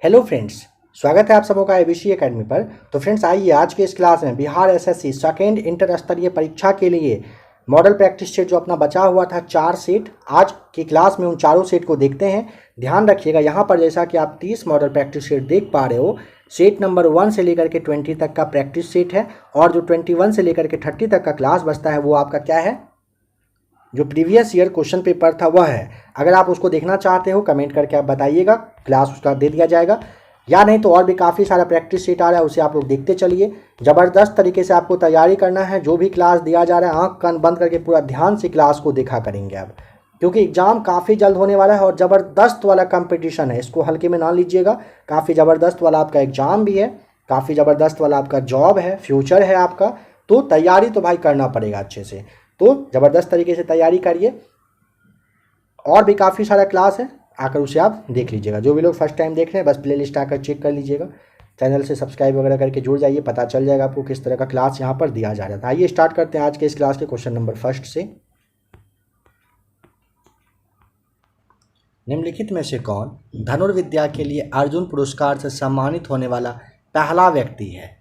Hello friends, स्वागत है आप सबों का एबीसी एकेडमी पर। तो फ्रेंड्स आइए आज के इस क्लास में बिहार एसएससी सेकेंड इंटर स्तरीय परीक्षा के लिए मॉडल प्रैक्टिस सेट जो अपना बचा हुआ था 4 सेट, आज की क्लास में उन चारों सेट को देखते हैं। ध्यान रखिएगा यहाँ पर जैसा कि आप 30 मॉडल प्रैक्टिस सेट देख पा रहे हो, सेट नंबर 1 से लेकर के 20 तक का प्रैक्टिस सेट है और जो 21 से लेकर के 30 तक का क्लास बचता है वो आपका क्या है, जो प्रीवियस ईयर क्वेश्चन पेपर था वह है। अगर आप उसको देखना चाहते हो कमेंट करके आप बताइएगा, क्लास उसका दे दिया जाएगा, या नहीं तो और भी काफ़ी सारा प्रैक्टिस शीट आ रहा है उसे आप लोग देखते चलिए। ज़बरदस्त तरीके से आपको तैयारी करना है। जो भी क्लास दिया जा रहा है आंख कान बंद करके पूरा ध्यान से क्लास को देखा करेंगे आप, क्योंकि एग्ज़ाम काफ़ी जल्द होने वाला है और ज़बरदस्त वाला कंपटीशन है, इसको हल्के में ना लीजिएगा। काफ़ी ज़बरदस्त वाला आपका एग्ज़ाम भी है, काफ़ी ज़बरदस्त वाला आपका जॉब है, फ्यूचर है आपका, तो तैयारी तो भाई करना पड़ेगा अच्छे से। तो ज़बरदस्त तरीके से तैयारी करिए। और भी काफ़ी सारा क्लास है, आकर उसे आप देख लीजिएगा। जो भी लोग फर्स्ट टाइम देख रहे हैं बस प्लेलिस्ट आकर चेक कर लीजिएगा, चैनल से सब्सक्राइब वगैरह करके जुड़ जाइए, पता चल जाएगा आपको किस तरह का क्लास यहाँ पर दिया जा रहा था। आइए स्टार्ट करते हैं आज के इस क्लास के क्वेश्चन नंबर फर्स्ट से। निम्नलिखित में से कौन धनुर्विद्या के लिए अर्जुन पुरस्कार से सम्मानित होने वाला पहला व्यक्ति है?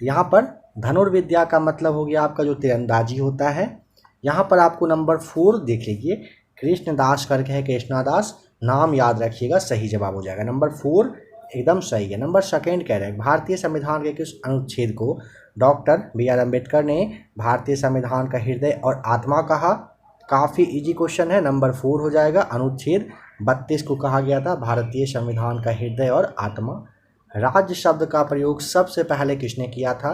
तो यहाँ पर धनुर्विद्या का मतलब हो गया आपका जो तीरंदाजी होता है। यहाँ पर आपको नंबर 4 देख लीजिए, कृष्णदास करके है, कृष्णादास, नाम याद रखिएगा, सही जवाब हो जाएगा। नंबर 4 एकदम सही है। नंबर सेकंड कह रहे हैं भारतीय संविधान के किस अनुच्छेद को डॉक्टर BR अम्बेडकर ने भारतीय संविधान का हृदय और आत्मा कहा? काफ़ी इजी क्वेश्चन है, नंबर 4 हो जाएगा। अनुच्छेद 32 को कहा गया था भारतीय संविधान का हृदय और आत्मा। राज्य शब्द का प्रयोग सबसे पहले किसने किया था?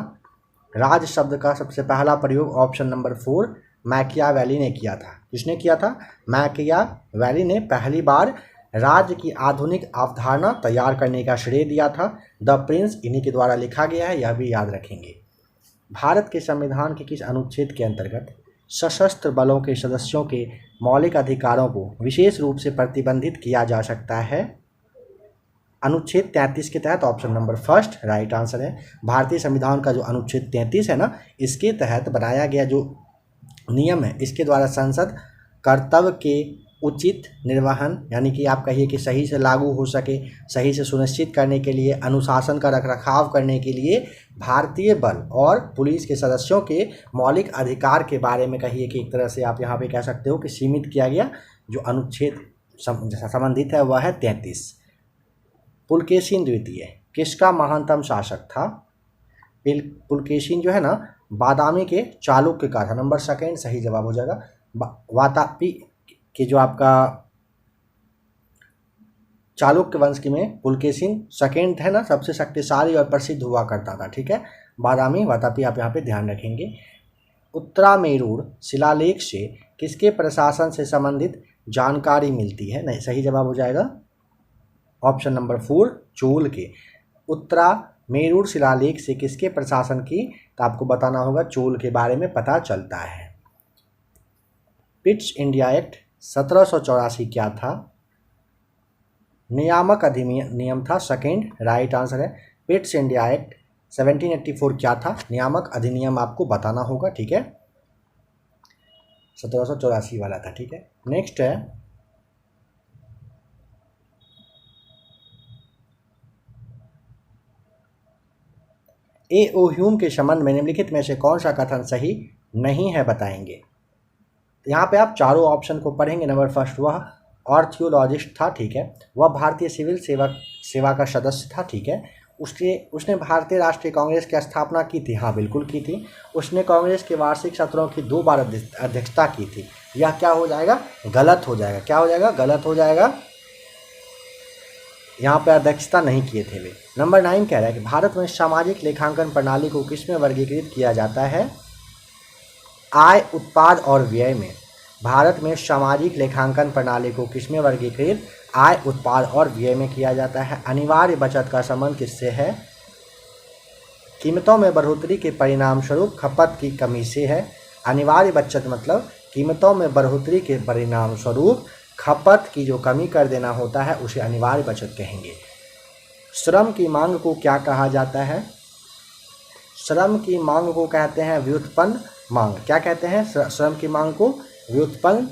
राज्य शब्द का सबसे पहला प्रयोग ऑप्शन नंबर 4 मैकियावेली ने किया था। किसने किया था? मैकियावेली ने पहली बार राज्य की आधुनिक अवधारणा तैयार करने का श्रेय दिया था। द प्रिंस इन्हीं के द्वारा लिखा गया है, यह भी याद रखेंगे। भारत के संविधान के किस अनुच्छेद के अंतर्गत सशस्त्र बलों के सदस्यों के मौलिक अधिकारों को विशेष रूप से प्रतिबंधित किया जा सकता है? अनुच्छेद 33 के तहत option number first right answer है। भारतीय संविधान का जो अनुच्छेद 33 है ना, इसके तहत बनाया गया जो नियम है, इसके द्वारा संसद कर्तव्य के उचित निर्वहन, यानी कि आप कहिए कि सही से लागू हो सके, सही से सुनिश्चित करने के लिए, अनुशासन का रखरखाव करने के लिए भारतीय बल और पुलिस के सदस्यों के मौलिक अधिकार के बारे में कहिए कि एक तरह से आप यहाँ पे कह सकते हो कि सीमित किया गया। जो अनुच्छेद संबंधित है वह है 33। पुलकेशिन द्वितीय किसका महानतम शासक था? पुलकेशिन जो है ना बादामी के चालुक्य का था। नंबर सेकंड सही जवाब हो जाएगा। वातापी के जो आपका चालुक्य वंश के में पुलकेशिन सेकंड है ना, सबसे शक्तिशाली और प्रसिद्ध हुआ करता था। ठीक है, बादामी वातापी आप यहाँ पे ध्यान रखेंगे। उत्तरामेरूर शिलालेख से किसके प्रशासन से संबंधित जानकारी मिलती है? नहीं, सही जवाब हो जाएगा ऑप्शन नंबर 4 चोल के। उत्तरामेरूर शिलालेख से किसके प्रशासन की, तो आपको बताना होगा चोल के बारे में पता चलता है। पिट्स इंडिया एक्ट 1784 क्या था? नियामक अधिनियम था, सेकंड राइट आंसर है। पिट्स इंडिया एक्ट 1784 क्या था? नियामक अधिनियम आपको बताना होगा। ठीक है, 1784 वाला था। ठीक है, नेक्स्ट है ए.ओ. ह्यूम के संबंध में निम्नलिखित में से कौन सा कथन सही नहीं है बताएंगे? यहाँ पे आप चारों ऑप्शन को पढ़ेंगे। नंबर फर्स्ट वह आर्थियोलॉजिस्ट था। ठीक है, वह भारतीय सिविल सेवा का सदस्य था। ठीक है, उसने भारतीय राष्ट्रीय कांग्रेस की स्थापना की थी। हाँ बिल्कुल की थी। उसने कांग्रेस के वार्षिक सत्रों की 2 बार अध्यक्षता की थी। यह क्या हो जाएगा? गलत हो जाएगा। क्या हो जाएगा? गलत हो जाएगा। यहाँ पे अध्यक्षता नहीं किए थे वे। नंबर 9 कह रहा है कि भारत में सामाजिक लेखांकन प्रणाली को किसमें वर्गीकृत किया जाता है? आय, उत्पाद और व्यय में। भारत में सामाजिक लेखांकन प्रणाली को किसमें वर्गीकृत आय, उत्पाद और व्यय में किया जाता है? अनिवार्य बचत का संबंध किससे है? कीमतों में बढ़ोतरी के परिणाम स्वरूप खपत की कमी से है। अनिवार्य बचत मतलब कीमतों में बढ़ोतरी के परिणाम स्वरूप खपत की जो कमी कर देना होता है उसे अनिवार्य बचत कहेंगे। श्रम की मांग को क्या कहा जाता है? श्रम की मांग को कहते हैं व्युत्पन्न मांग। क्या कहते हैं? श्रम की मांग को व्युत्पन्न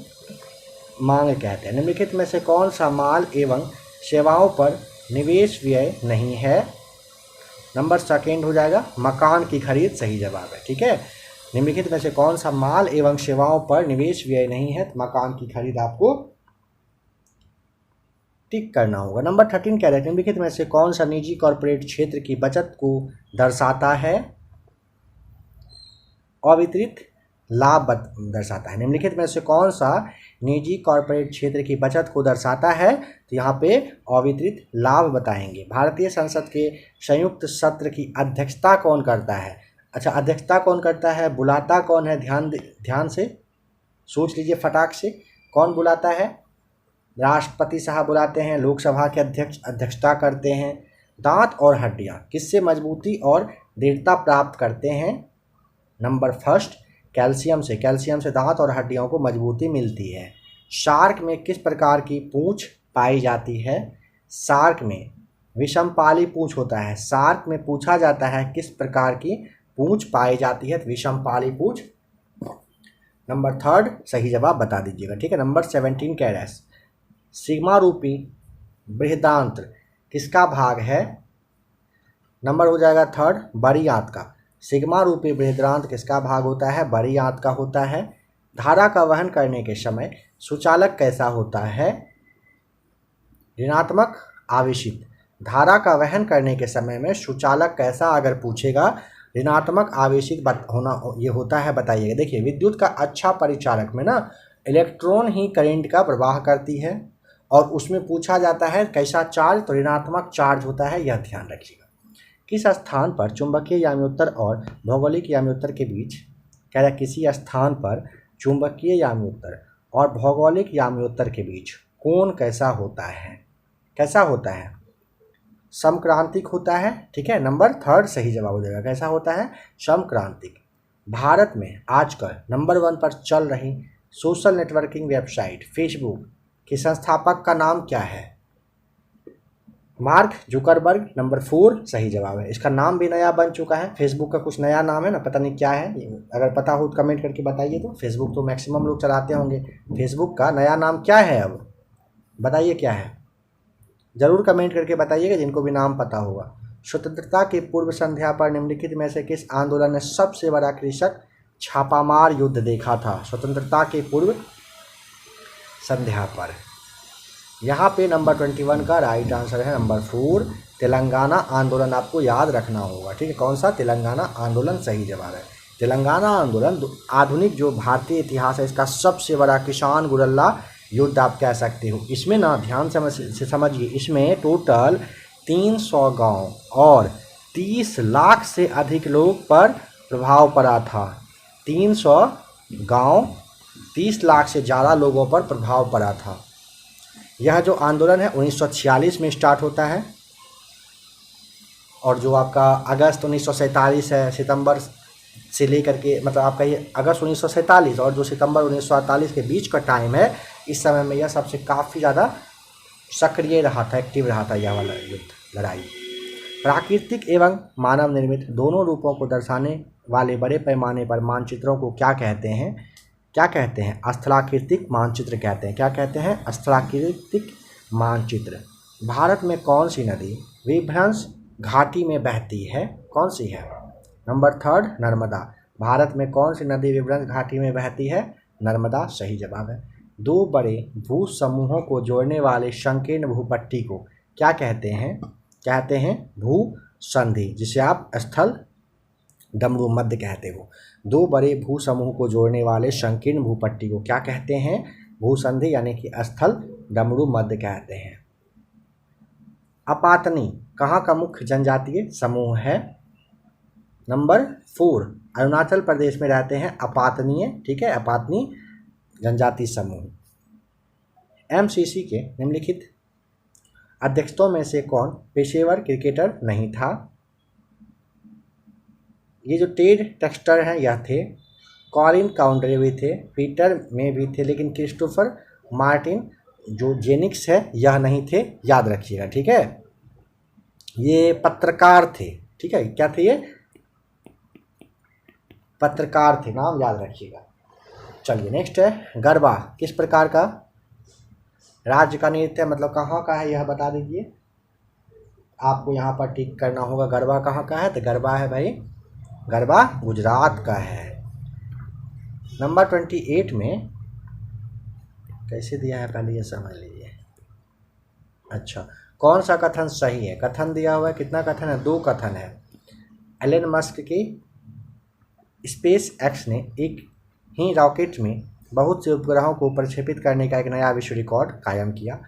मांग कहते हैं। निम्नलिखित में से कौन सा माल एवं सेवाओं पर निवेश व्यय नहीं है। नंबर सेकेंड हो जाएगा मकान की खरीद, सही जवाब है। ठीक है, निम्नलिखित में से कौन सा माल एवं सेवाओं पर निवेश व्यय नहीं है, तो मकान की खरीद आपको टिक करना होगा। नंबर 13 कह रहे हैं निम्नलिखित में से कौन सा निजी कॉर्पोरेट क्षेत्र की बचत को दर्शाता है, अवितरित लाभ दर्शाता है। निम्नलिखित में से कौन सा निजी कॉर्पोरेट क्षेत्र की बचत को दर्शाता है, तो यहाँ पे अवितरित लाभ बताएंगे। भारतीय संसद के संयुक्त सत्र की अध्यक्षता कौन करता है? अच्छा, अध्यक्षता कौन करता है, बुलाता कौन है? ध्यान से सोच लीजिए फटाक से, कौन बुलाता है? राष्ट्रपति साहब बुलाते हैं, लोकसभा के अध्यक्ष अध्यक्षता करते हैं। दांत और हड्डियां किससे मजबूती और दृढ़ता प्राप्त करते हैं? नंबर फर्स्ट कैल्शियम से, कैल्शियम से दांत और हड्डियों को मजबूती मिलती है। शार्क में किस प्रकार की पूंछ पाई जाती है? शार्क में विषमपाली पूंछ होता है। शार्क में पूछा जाता है किस प्रकार की पूंछ पाई जाती है, विषमपाली पूंछ। नंबर थर्ड सही जवाब बता दीजिएगा। ठीक है, नंबर 17 कह रहा है सिग्मा रूपी बृहदांत्र किसका भाग है? नंबर हो जाएगा थर्ड बड़ी आंत का। सिग्मा रूपी बृहदांत्र किसका भाग होता है? बड़ी आंत का होता है। धारा का वहन करने के समय सुचालक कैसा होता है? ऋणात्मक आवेशित। धारा का वहन करने के समय में सुचालक कैसा अगर पूछेगा, ऋणात्मक आवेशित होना ये होता है, बताइएगा। देखिए, विद्युत का अच्छा परिचालक में ना इलेक्ट्रॉन ही करंट का प्रवाह करती है, और उसमें पूछा जाता है कैसा चार्ज, तो ऋणात्मक चार्ज होता है, यह ध्यान रखिएगा। किस स्थान पर चुंबकीय याम्योत्तर और भौगोलिक याम्योत्तर के बीच, कह रहा है किसी स्थान पर चुंबकीय याम्योत्तर और भौगोलिक याम्योत्तर के बीच कोण कैसा होता है? कैसा होता है? समक्रांतिक होता है। ठीक है, नंबर थर्ड सही जवाब हो जाएगा। कैसा होता है? समक्रांतिक। भारत में आजकल नंबर 1 पर चल रही सोशल नेटवर्किंग वेबसाइट फेसबुक के संस्थापक का नाम क्या है? Mark Zuckerberg. नंबर 4 सही जवाब है। इसका नाम भी नया बन चुका है, फेसबुक का कुछ नया नाम है ना, पता नहीं क्या है, अगर पता हो तो कमेंट करके बताइए। तो फेसबुक तो मैक्सिमम लोग चलाते होंगे, फेसबुक का नया नाम क्या है अब बताइए क्या है, ज़रूर कमेंट करके बताइएगा जिनको भी नाम पता होगा। स्वतंत्रता की पूर्व संध्या पर निम्नलिखित में से किस आंदोलन ने सबसे बड़ा कृषक छापामार युद्ध देखा था? स्वतंत्रता के पूर्व संध्या पर, यहाँ पे नंबर 21 का राइट आंसर है नंबर 4 तेलंगाना आंदोलन, आपको याद रखना होगा। ठीक है, कौन सा? तेलंगाना आंदोलन सही जवाब है। तेलंगाना आंदोलन आधुनिक जो भारतीय इतिहास है इसका सबसे बड़ा किसान गुरिल्ला युद्ध आप कह सकते हो। इसमें ना ध्यान से समझिए, इसमें टोटल 300 गांव और 30 लाख से अधिक लोग पर प्रभाव पड़ा था। 300 गांव 30 लाख से ज़्यादा लोगों पर प्रभाव पड़ा था। यह जो आंदोलन है 1946 में स्टार्ट होता है, और जो आपका अगस्त 1947 है, सितंबर से लेकर के, मतलब आपका ये अगस्त 1947 और जो सितंबर 1948 के बीच का टाइम है, इस समय में यह सबसे काफ़ी ज़्यादा सक्रिय रहा था, एक्टिव रहा था यह वाला युद्ध लड़ाई। प्राकृतिक एवं मानव निर्मित दोनों रूपों को दर्शाने वाले बड़े पैमाने पर मानचित्रों को क्या कहते हैं? क्या कहते हैं? स्थलाकृतिक मानचित्र कहते हैं। क्या कहते हैं? स्थलाकृतिक मानचित्र। भारत में कौन सी नदी विभ्रंश घाटी में बहती है? कौन सी है? Number third Narmada. भारत में कौन सी नदी विभ्रंश घाटी में बहती है? नर्मदा सही जवाब है। दो बड़े भू समूहों को जोड़ने वाले संकीर्ण भूपट्टी को क्या कहते हैं? कहते हैं भू संधि, जिसे आप स्थल डमरू मध्य कहते हो। दो बड़े भू समूह को जोड़ने वाले संकीर्ण भूपट्टी को क्या कहते हैं? भूसंधि यानी कि स्थल डमरू मध्य कहते हैं। अपातनी कहाँ का मुख्य जनजातीय समूह है? नंबर 4 अरुणाचल प्रदेश में रहते हैं अपातनीय। ठीक है, अपातनी जनजाति समूह। एमसीसी के निम्नलिखित अध्यक्षों में से कौन पेशेवर क्रिकेटर नहीं था? ये जो टेड टेक्स्टर हैं यह थे, कॉलिन काउंड्रे भी थे, पीटर में भी थे, लेकिन क्रिस्टोफर मार्टिन जो जेनिक्स है यह नहीं थे, याद रखिएगा। ठीक है, ये पत्रकार थे। ठीक है, क्या थे? ये पत्रकार थे, नाम याद रखिएगा। चलिए नेक्स्ट है गरबा किस प्रकार का राज्य का नृत्य, मतलब कहाँ का है यह बता दीजिए। आपको यहाँ पर टिक करना होगा। गरबा कहाँ का है? तो गरबा है भाई, गरबा गुजरात का है। नंबर 28 में कैसे दिया है पहले ये समझ लीजिए। अच्छा, कौन सा कथन सही है? कथन दिया हुआ है, कितना कथन है? 2 कथन है। एलन मस्क की स्पेस एक्स ने एक ही रॉकेट में बहुत से उपग्रहों को प्रक्षेपित करने का एक नया विश्व रिकॉर्ड कायम किया।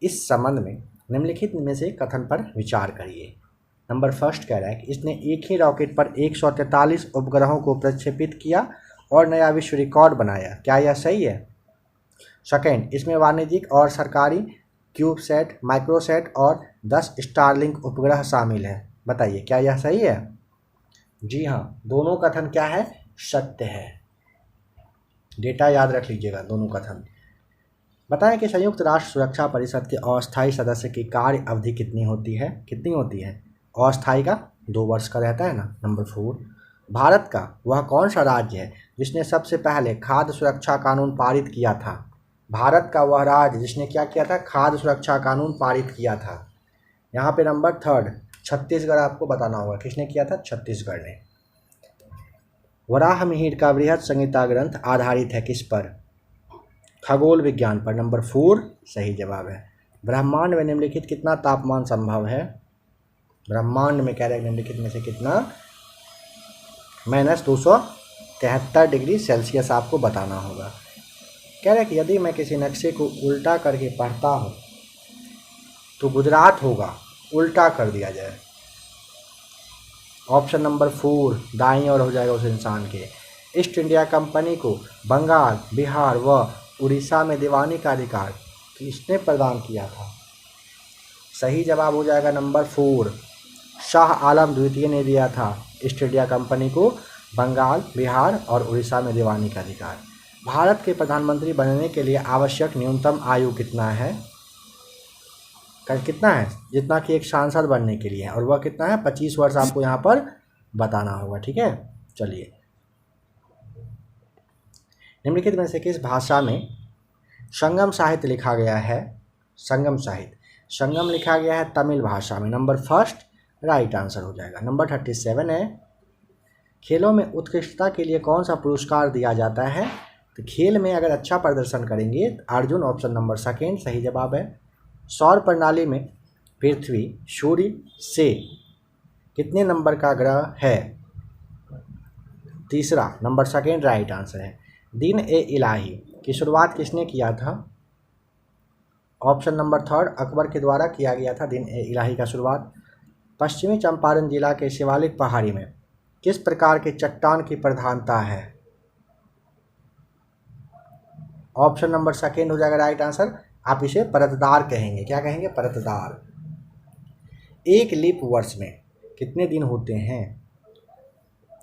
इस संबंध में निम्नलिखित में से कथन पर विचार करिए। नंबर फर्स्ट कह रहा है कि इसने एक ही रॉकेट पर 143 उपग्रहों को प्रक्षेपित किया और नया विश्व रिकॉर्ड बनाया। क्या यह सही है? सेकेंड, इसमें वाणिज्यिक और सरकारी क्यूबसैट, माइक्रोसैट और 10 स्टारलिंक उपग्रह शामिल है। बताइए क्या यह सही है? जी हाँ, दोनों कथन क्या है? सत्य है। डेटा याद रख लीजिएगा, दोनों कथन। बताएं कि संयुक्त राष्ट्र सुरक्षा परिषद के अस्थायी सदस्य की कार्य अवधि कितनी होती है? कितनी होती है? अस्थायी का 2 वर्ष का रहता है ना। नंबर 4, भारत का वह कौन सा राज्य है जिसने सबसे पहले खाद्य सुरक्षा कानून पारित किया था? भारत का वह राज्य जिसने क्या किया था? खाद्य सुरक्षा कानून पारित किया था। यहाँ पे नंबर 3, छत्तीसगढ़ आपको बताना होगा। किसने किया था? छत्तीसगढ़ ने। वराह मिहिर का बृहद संहिता ग्रंथ आधारित है किस पर? खगोल विज्ञान पर। नंबर 4 सही जवाब है। ब्रह्मांड में निम्नलिखित कितना तापमान संभव है? ब्रह्मांड में कह रहे हैं निम्नलिखित में से कितना? -273 डिग्री सेल्सियस आपको बताना होगा। कह रहे हैं कि यदि मैं किसी नक्शे को उल्टा करके पढ़ता हूँ तो गुजरात होगा, उल्टा कर दिया जाए। ऑप्शन नंबर 4 दाईं ओर हो जाएगा उस इंसान के। ईस्ट इंडिया कंपनी को बंगाल, बिहार व उड़ीसा में दीवानी का अधिकार किसने प्रदान किया था? सही जवाब हो जाएगा नंबर 4, शाह आलम द्वितीय ने दिया था ईस्ट इंडिया कंपनी को बंगाल, बिहार और उड़ीसा में दीवानी का अधिकार। भारत के प्रधानमंत्री बनने के लिए आवश्यक न्यूनतम आयु कितना है? कितना है? जितना कि एक सांसद बनने के लिए है, और वह कितना है? 25 वर्ष आपको यहाँ पर बताना होगा। ठीक है, चलिए। निम्नलिखित में से किस भाषा में संगम साहित्य लिखा गया है? संगम साहित्य, संगम लिखा गया है तमिल भाषा में। नंबर फर्स्ट राइट आंसर हो जाएगा। नंबर 37 है, खेलों में उत्कृष्टता के लिए कौन सा पुरस्कार दिया जाता है? तो खेल में अगर अच्छा प्रदर्शन करेंगे तो अर्जुन, ऑप्शन नंबर सेकेंड सही जवाब है। सौर प्रणाली में पृथ्वी सूर्य से कितने नंबर का ग्रह है? तीसरा, नंबर सेकेंड राइट आंसर है। दिन ए इलाही की शुरुआत किसने किया था? ऑप्शन नंबर थर्ड अकबर के द्वारा किया गया था दिन ए इलाही का शुरुआत। पश्चिमी चंपारण जिला के शिवालिक पहाड़ी में किस प्रकार के चट्टान की प्रधानता है? ऑप्शन नंबर सेकेंड हो जाएगा राइट आंसर। आप इसे परतदार कहेंगे। क्या कहेंगे? परतदार। एक लीप वर्ष में कितने दिन होते हैं?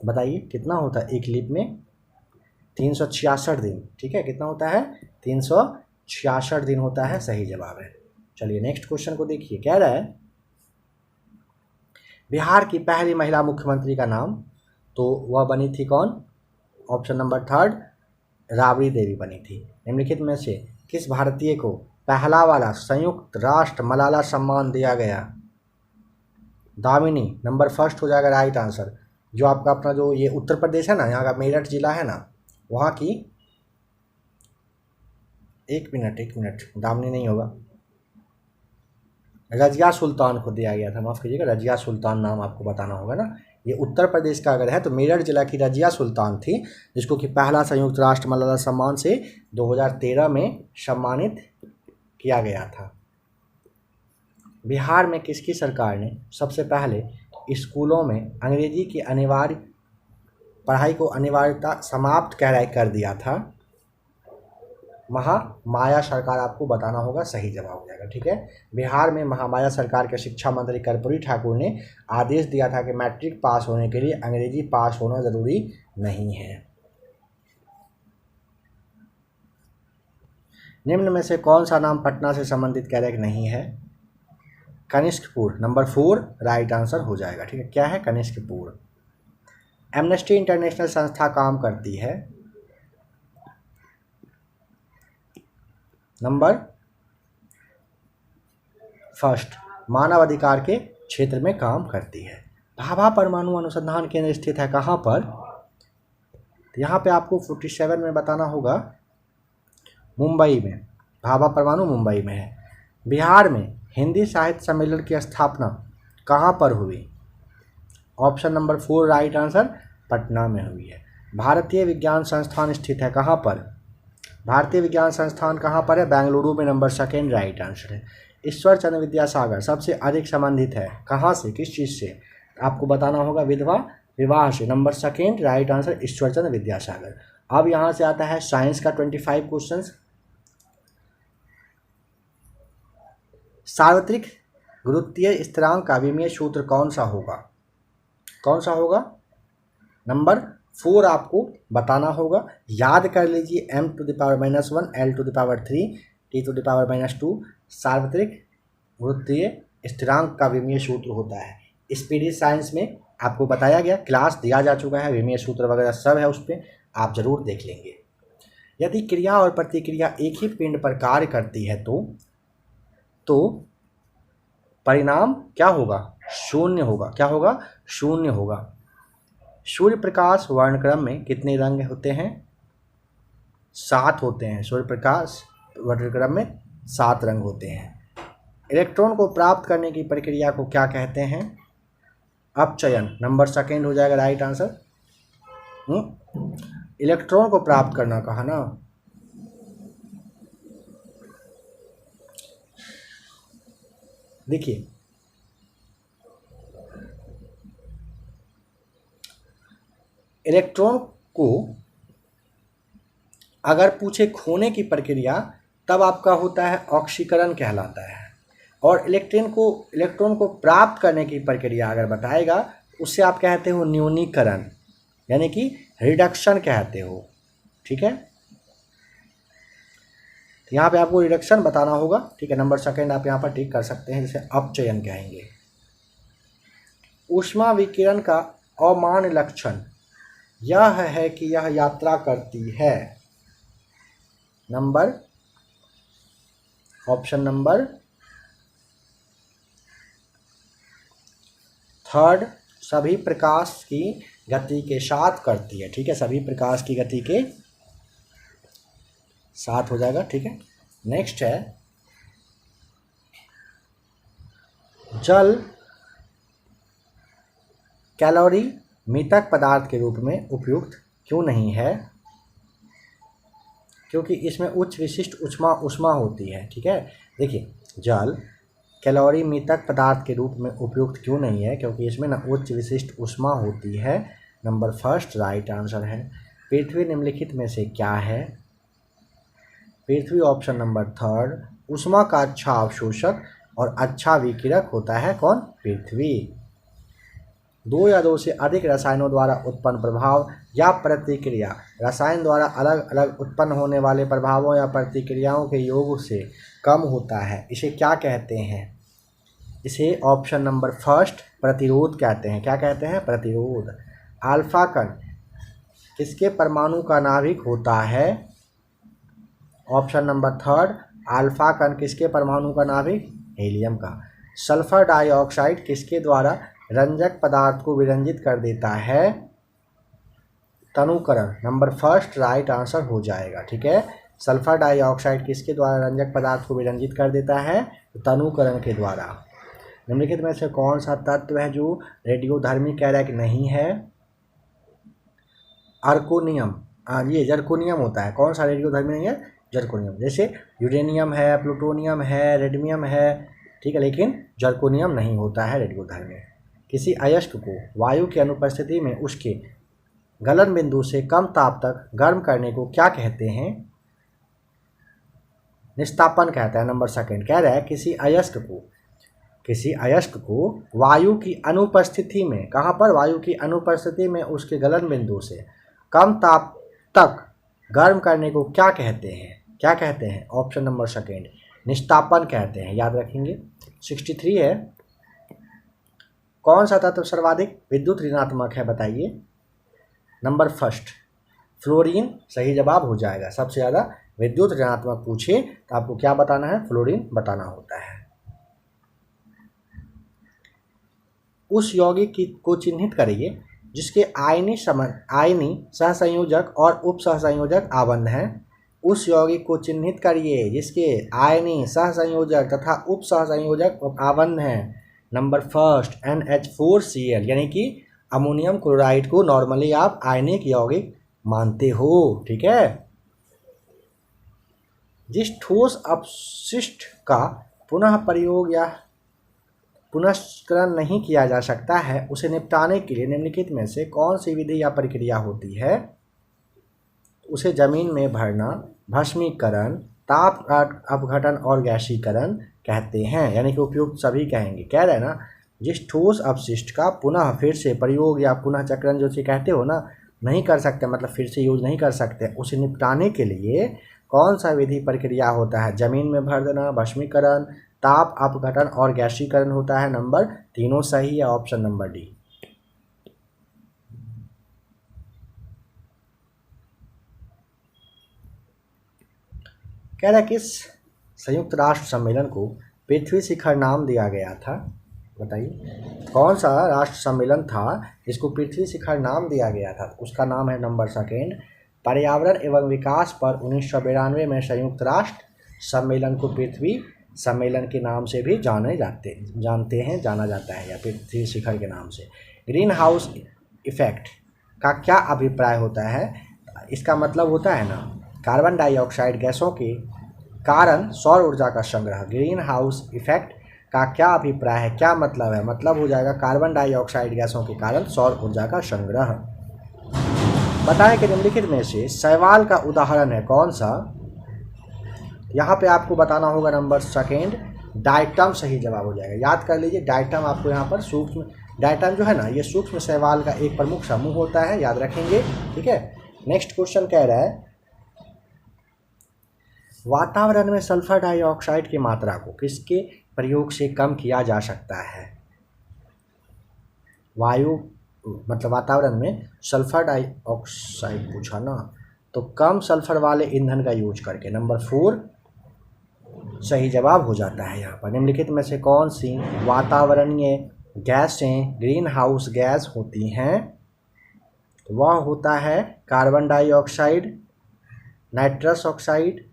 बताइए कितना होता है एक लीप में? 366 दिन। ठीक है, कितना होता है? 366 दिन होता है, सही जवाब है। चलिए नेक्स्ट क्वेश्चन को देखिए। कह रहा है बिहार की पहली महिला मुख्यमंत्री का नाम, तो वह बनी थी कौन? Option number third Rabri Devi बनी थी। निम्नलिखित में से किस भारतीय को पहला वाला संयुक्त राष्ट्र मलाला सम्मान दिया गया? दामिनी, नंबर फर्स्ट हो जाएगा राइट आंसर। जो आपका अपना जो ये उत्तर प्रदेश है ना, यहाँ का मेरठ जिला है ना, वहाँ की एक मिनट दामिनी नहीं होगा, रजिया सुल्तान को दिया गया था। माफ़ कीजिएगा, रजिया सुल्तान नाम आपको बताना होगा ना। ये उत्तर प्रदेश का अगर है तो मेरठ जिला की रजिया सुल्तान थी, जिसको कि पहला संयुक्त राष्ट्र मलाला सम्मान से 2013 में सम्मानित किया गया था। बिहार में किसकी सरकार ने सबसे पहले स्कूलों में अंग्रेजी की अनिवार्य पढ़ाई को अनिवार्यता समाप्त कर दिया था? महामाया सरकार आपको बताना होगा, सही जवाब हो जाएगा। ठीक है, बिहार में महामाया सरकार के शिक्षा मंत्री कर्पूरी ठाकुर ने आदेश दिया था कि मैट्रिक पास होने के लिए अंग्रेजी पास होना जरूरी नहीं है। निम्न में से कौन सा नाम पटना से संबंधित कैरेक्ट नहीं है? कनिष्कपुर, नंबर 4 राइट आंसर हो जाएगा। ठीक है, क्या है? कनिष्कपुर। एमनेस्टी इंटरनेशनल संस्था काम करती है? नंबर फर्स्ट मानव अधिकार के क्षेत्र में काम करती है। भाभा परमाणु अनुसंधान केंद्र स्थित है कहाँ पर? तो यहाँ पे आपको 47 में बताना होगा, मुंबई में। भाभा परमाणु मुंबई में है। बिहार में हिंदी साहित्य सम्मेलन की स्थापना कहाँ पर हुई? Option number 4 right answer, Patna में हुई है। भारतीय विज्ञान संस्थान स्थित है कहाँ पर? भारतीय विज्ञान संस्थान कहाँ पर है? बेंगलुरु में, नंबर 2 राइट आंसर है। ईश्वर चंद्र विद्यासागर सबसे अधिक संबंधित है कहाँ से, किस चीज़ से? आपको बताना होगा विधवा विवाह से, number 2 right answer Ishwar Chandra Vidyasagar. अब यहाँ से आता है साइंस का 25 क्वेश्चन। सार्वत्रिक गुरुत्वीय स्थिरांक का विमीय सूत्र कौन सा होगा? कौन सा होगा? नंबर 4 आपको बताना होगा। याद कर लीजिए, m⁻⁻1 l⁻3 t⁻⁻2 सार्वत्रिक गुरुत्वीय स्थिरांक का विमीय सूत्र होता है। स्पीडी साइंस में आपको बताया गया, क्लास दिया जा चुका है, विमीय सूत्र वगैरह सब है, उस पर आप जरूर देख लेंगे। यदि क्रिया और प्रतिक्रिया एक ही पिंड पर कार्य करती है तो परिणाम क्या होगा? शून्य होगा। क्या होगा? शून्य होगा। सूर्य प्रकाश वर्णक्रम में कितने रंग होते हैं? 7 होते हैं। सूर्य प्रकाश वर्णक्रम में 7 रंग होते हैं। इलेक्ट्रॉन को प्राप्त करने की प्रक्रिया को क्या कहते हैं? अपचयन, नंबर 2 हो जाएगा राइट आंसर। इलेक्ट्रॉन को प्राप्त करना कहा ना, देखिए इलेक्ट्रॉन को अगर पूछे खोने की प्रक्रिया, तब आपका होता है ऑक्सीकरण कहलाता है। और इलेक्ट्रॉन को प्राप्त करने की प्रक्रिया अगर बताएगा, उससे आप कहते हो न्यूनीकरण, यानी कि रिडक्शन कहते हो। ठीक है, तो यहाँ पे आपको रिडक्शन बताना होगा। ठीक है, नंबर 2 आप यहाँ पर ठीक कर सकते हैं, जिसे अपचयन कहेंगे। ऊष्मा विकिरण का अमान्य लक्षण यह है कि यह यात्रा करती है। ऑप्शन नंबर 3 सभी प्रकाश की गति के साथ करती है। ठीक है, सभी प्रकाश की गति के साथ हो जाएगा। ठीक है, नेक्स्ट है जल कैलोरी मीतक पदार्थ के रूप में उपयुक्त क्यों नहीं है? क्योंकि इसमें उच्च विशिष्ट ऊष्मा होती है। ठीक है, देखिए जल कैलोरी मीतक पदार्थ के रूप में उपयुक्त क्यों नहीं है? क्योंकि इसमें ना उच्च विशिष्ट ऊष्मा होती है, नंबर 1 राइट आंसर है। पृथ्वी निम्नलिखित में से क्या है? पृथ्वी ऑप्शन नंबर 3 ऊष्मा का अच्छा अवशोषक और अच्छा विकिरक होता है। कौन? पृथ्वी। 2 या 2 से अधिक रसायनों द्वारा उत्पन्न प्रभाव या प्रतिक्रिया, रसायन द्वारा अलग अलग उत्पन्न होने वाले प्रभावों या प्रतिक्रियाओं के योग से कम होता है, इसे क्या कहते हैं? इसे ऑप्शन नंबर 1 प्रतिरोध कहते हैं। क्या कहते हैं? प्रतिरोध। अल्फा कण किसके परमाणु का नाभिक होता है? ऑप्शन नंबर 3 अल्फा कण किसके परमाणु का नाभिक? हीलियम का। सल्फर डाइऑक्साइड किसके द्वारा रंजक पदार्थ को विरंजित कर देता है? तनुकरण, नंबर 1 राइट आंसर हो जाएगा। ठीक है, सल्फर डाइऑक्साइड किसके द्वारा रंजक पदार्थ को विरंजित कर देता है? तनुकरण के द्वारा। निम्नलिखित में से कौन सा तत्व है जो रेडियोधर्मी कैरक नहीं है? अर्कोनियम, ये जर्कोनियम होता है। कौन सा रेडियोधर्मी नहीं है? जर्कोनियम। जैसे यूरेनियम है, प्लूटोनियम है, रेडमियम है, ठीक है, लेकिन जर्कोनियम नहीं होता है रेडियोधर्मी। किसी अयस्क को वायु की अनुपस्थिति में उसके गलन बिंदु से कम ताप तक गर्म करने को क्या कहते हैं? निस्तापन कहता है। नंबर 2 कह रहा है किसी अयस्क को वायु की अनुपस्थिति में, कहाँ पर? वायु की अनुपस्थिति में उसके गलन बिंदु से कम ताप तक गर्म करने को क्या कहते हैं? क्या कहते हैं? ऑप्शन नंबर 2 निस्तापन कहते हैं, याद रखेंगे। 63 है कौन सा तत्व सर्वाधिक विद्युत ऋणात्मक है? बताइए। नंबर 1 फ्लोरीन सही जवाब हो जाएगा। सबसे ज़्यादा विद्युत ऋणात्मक पूछे तो आपको क्या बताना है? फ्लोरीन बताना होता है। उस यौगिक को चिन्हित करिए जिसके आयनी सहसंयोजक और उप सहसंयोजक आबंध हैं। उस यौगिक को चिन्हित करिए जिसके आयनी सहसंयोजक तथा उप सहसंयोजक आबंध हैं। नंबर फर्स्ट NH4Cl, यानी कि अमोनियम क्लोराइड को नॉर्मली आप आयनिक यौगिक मानते हो। ठीक है। जिस ठोस अपशिष्ट का पुनः प्रयोग या पुनश्चक्रण नहीं किया जा सकता है उसे निपटाने के लिए निम्नलिखित में से कौन सी विधि या प्रक्रिया होती है? उसे जमीन में भरना, भस्मीकरण, ताप अपघटन और गैसीकरण कहते हैं। यानी कि उपयुक्त सभी कहेंगे। कह रहे हैं ना, जिस ठोस अपशिष्ट का पुनः फिर से प्रयोग या पुनः चक्रण जो कहते हो ना, नहीं कर सकते, मतलब फिर से यूज नहीं कर सकते, उसे निपटाने के लिए कौन सा विधि प्रक्रिया होता है? जमीन में भर देना, भस्मीकरण, ताप अपघटन और गैसीकरण होता है। नंबर तीनों सही है, ऑप्शन नंबर डी। कह रहा है किस संयुक्त राष्ट्र सम्मेलन को पृथ्वी शिखर नाम दिया गया था? बताइए कौन सा राष्ट्र सम्मेलन था जिसको पृथ्वी शिखर नाम दिया गया था? उसका नाम है नंबर सेकेंड पर्यावरण एवं विकास पर 1992 में संयुक्त राष्ट्र सम्मेलन को पृथ्वी सम्मेलन के नाम से भी जाना जाता है, या पृथ्वी शिखर के नाम से। ग्रीन हाउस इफेक्ट का क्या अभिप्राय होता है? इसका मतलब होता है ना, कार्बन डाइऑक्साइड गैसों के कारण सौर ऊर्जा का संग्रह। ग्रीन हाउस इफेक्ट का क्या अभिप्राय है, क्या मतलब है? मतलब हो जाएगा कार्बन डाइऑक्साइड गैसों के कारण सौर ऊर्जा का संग्रह। बताएं कि निम्नलिखित में से शैवाल का उदाहरण है कौन सा? यहाँ पे आपको बताना होगा नंबर सेकेंड डायटम सही जवाब हो जाएगा। याद कर लीजिए, डायटम आपको यहाँ पर सूक्ष्म, डायटम जो है ना, ये सूक्ष्म शैवाल का एक प्रमुख समूह होता है, याद रखेंगे। ठीक है। नेक्स्ट क्वेश्चन कह रहा है वातावरण में सल्फर डाइऑक्साइड की मात्रा को किसके प्रयोग से कम किया जा सकता है? वायु मतलब वातावरण में सल्फर डाइऑक्साइड पूछा ना, तो कम सल्फर वाले ईंधन का यूज करके। नंबर 4 सही जवाब हो जाता है। यहाँ पर निम्नलिखित में से कौन सी वातावरणीय गैसें ग्रीन हाउस गैस होती हैं? वह होता है कार्बन डाइऑक्साइड, नाइट्रस ऑक्साइड,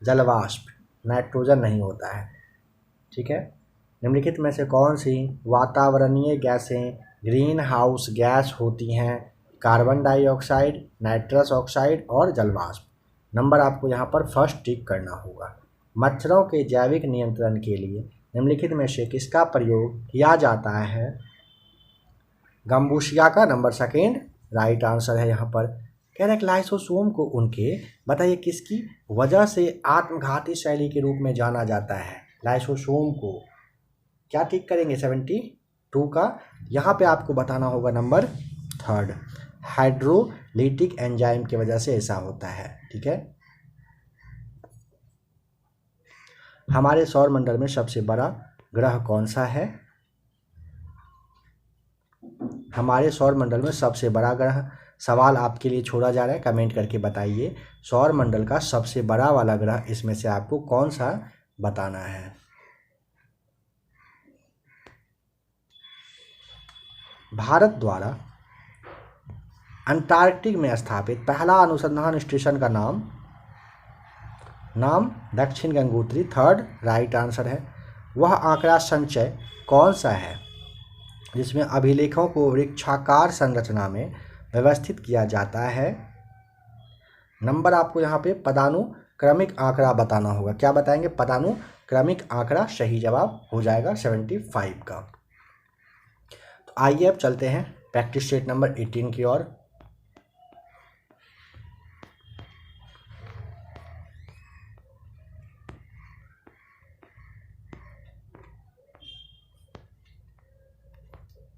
जलवाष्प, नाइट्रोजन नहीं होता है। ठीक है। निम्नलिखित में से कौन सी वातावरणीय गैसें ग्रीन हाउस गैस होती हैं? कार्बन डाइऑक्साइड, नाइट्रस ऑक्साइड और जलवाष्प। नंबर आपको यहाँ पर फर्स्ट टिक करना होगा। मच्छरों के जैविक नियंत्रण के लिए निम्नलिखित में से किसका प्रयोग किया जाता है? गम्बूसिया का। नंबर सेकेंड राइट आंसर है यहाँ पर। कह रहे लाइसोसोम को उनके बताइए किसकी वजह से आत्मघाती शैली के रूप में जाना जाता है? लाइसोसोम को क्या टिक करेंगे? 72 का। यहाँ पे आपको बताना होगा नंबर थर्ड हाइड्रोलिटिक एंजाइम की वजह से ऐसा होता है। ठीक है। हमारे सौर मंडल में सबसे बड़ा ग्रह कौन सा है? हमारे सौर मंडल में सबसे बड़ा ग्रह, सवाल आपके लिए छोड़ा जा रहा है, कमेंट करके बताइए सौर मंडल का सबसे बड़ा वाला ग्रह इसमें से आपको कौन सा बताना है। भारत द्वारा अंटार्कटिक में स्थापित पहला अनुसंधान स्टेशन का नाम दक्षिण गंगोत्री। थर्ड राइट आंसर है। वह आंकड़ा संचय कौन सा है जिसमें अभिलेखों को वृक्षाकार संरचना में व्यवस्थित किया जाता है? नंबर आपको यहाँ पे पदानुक्रमिक आंकड़ा बताना होगा। क्या बताएंगे? पदानुक्रमिक आंकड़ा सही जवाब हो जाएगा 75 का। तो आइए अब चलते हैं प्रैक्टिस सेट नंबर 18 की ओर।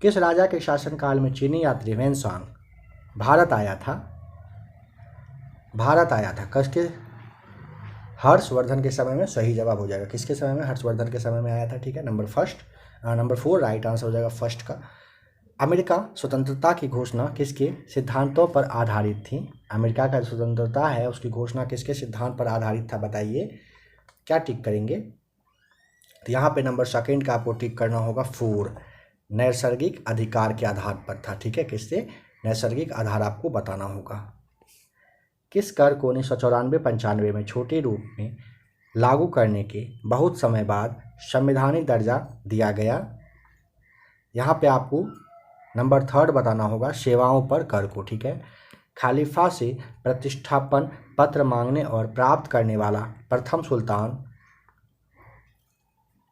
किस राजा के शासनकाल में चीनी यात्री वेनसांग भारत आया था? किसके? हर्षवर्धन के समय में सही जवाब हो जाएगा। किसके समय में? हर्षवर्धन के समय में आया था। ठीक है। नंबर 4 राइट आंसर हो जाएगा फर्स्ट का। अमेरिका स्वतंत्रता की घोषणा किसके सिद्धांतों पर आधारित थी? अमेरिका का स्वतंत्रता है उसकी घोषणा किसके सिद्धांत पर आधारित था? बताइए क्या टिक करेंगे? तो यहाँ पे नंबर सेकेंड का आपको टिक करना होगा 4 नैसर्गिक अधिकार के आधार पर था। ठीक है, किससे? नैसर्गिक आधार आपको बताना होगा। किस कर को 1994-95 में छोटे रूप में लागू करने के बहुत समय बाद संवैधानिक दर्जा दिया गया? यहाँ पे आपको नंबर 3 बताना होगा, सेवाओं पर कर को। ठीक है, खलीफा से प्रतिष्ठापन पत्र मांगने और प्राप्त करने वाला प्रथम सुल्तान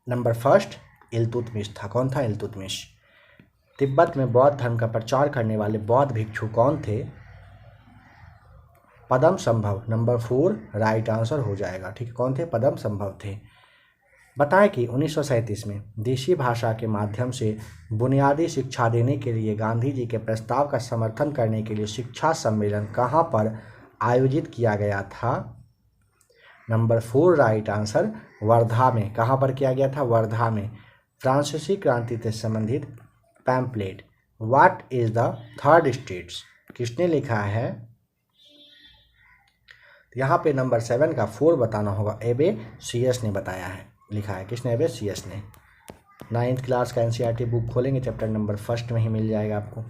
नंबर 1 इल्तुतमिश था। कौन था? इल्तुतमिश। तिब्बत में बौद्ध धर्म का प्रचार करने वाले बौद्ध भिक्षु कौन थे? पद्म संभव। नंबर 4 राइट आंसर हो जाएगा। ठीक है, कौन थे? पद्म संभव थे। बताएं कि 1937 में देशी भाषा के माध्यम से बुनियादी शिक्षा देने के लिए गांधी जी के प्रस्ताव का समर्थन करने के लिए शिक्षा सम्मेलन कहाँ पर आयोजित किया गया था? नंबर 4 राइट आंसर वर्धा में। कहाँ पर किया गया था? वर्धा में। फ्रांसीसी क्रांति से संबंधित pamphlet what is the third states किसने लिखा है? यहाँ पे नंबर 7 का 4 बताना होगा। एबे सीएस ने बताया है, लिखा है। किसने? एबे सीएस ने। 9th क्लास का एनसीईआरटी बुक खोलेंगे, चैप्टर नंबर 1 में ही मिल जाएगा आपको।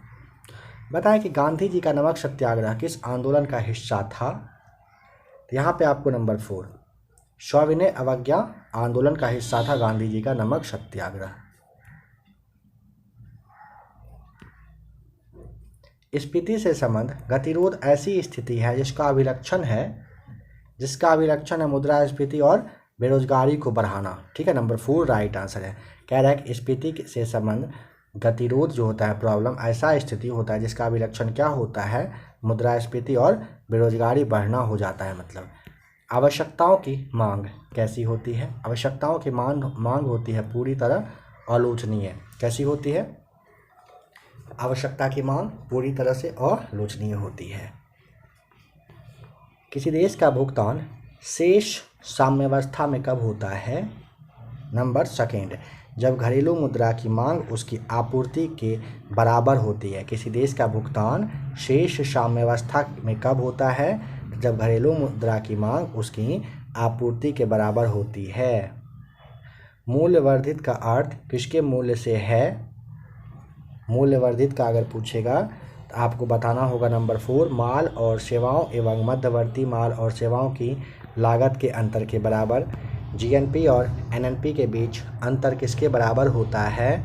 बताएं कि गांधी जी का नमक सत्याग्रह किस आंदोलन का हिस्सा था? तो यहाँ पे आपको नंबर 4 सविनय अवज्ञा आंदोलन का हिस्सा था गांधी जी का नमक सत्याग्रह। स्फीति से संबंध गतिरोध ऐसी स्थिति है जिसका अभिलक्षण है मुद्रास्फीति और बेरोजगारी को बढ़ाना। ठीक है, नंबर 4 राइट आंसर है। कह रहा है कि स्फीति से संबंध गतिरोध जो होता है, प्रॉब्लम, ऐसा स्थिति होता है जिसका अभिलक्षण क्या होता है? मुद्रास्फीति और बेरोजगारी बढ़ना हो जाता है। मतलब आवश्यकताओं की मांग कैसी होती है? आवश्यकताओं की मांग होती है पूरी तरह आलोचनीय। कैसी होती है? आवश्यकता की मांग पूरी तरह से आलोचनीय होती है। किसी देश का भुगतान शेष साम्यावस्था में कब होता है? नंबर 2 जब घरेलू मुद्रा की मांग उसकी आपूर्ति के बराबर होती है। किसी देश का भुगतान शेष साम्यावस्था में कब होता है? जब घरेलू मुद्रा की मांग उसकी आपूर्ति के बराबर होती है। मूल्य वर्धित का अर्थ किसके मूल्य से है? मूल्य वर्धित का अगर पूछेगा तो आपको बताना होगा नंबर 4 माल और सेवाओं एवं मध्यवर्ती माल और सेवाओं की लागत के अंतर के बराबर। जीएनपी और एनएनपी के बीच अंतर किसके बराबर होता है?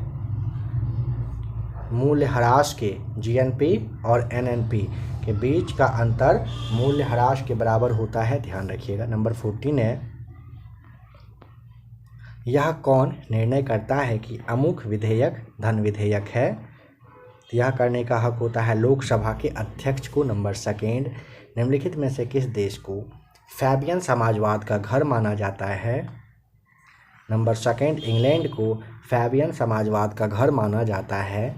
मूल्यह्रास के। जीएनपी और एनएनपी के बीच का अंतर मूल्यह्रास के बराबर होता है, ध्यान रखिएगा। नंबर 14 है यह कौन निर्णय करता है कि अमुक विधेयक धन विधेयक है? तो यह करने का हक होता है लोकसभा के अध्यक्ष को। नंबर 2 निम्नलिखित में से किस देश को फैबियन समाजवाद का घर माना जाता है? नंबर 2 इंग्लैंड को फैबियन समाजवाद का घर माना जाता है।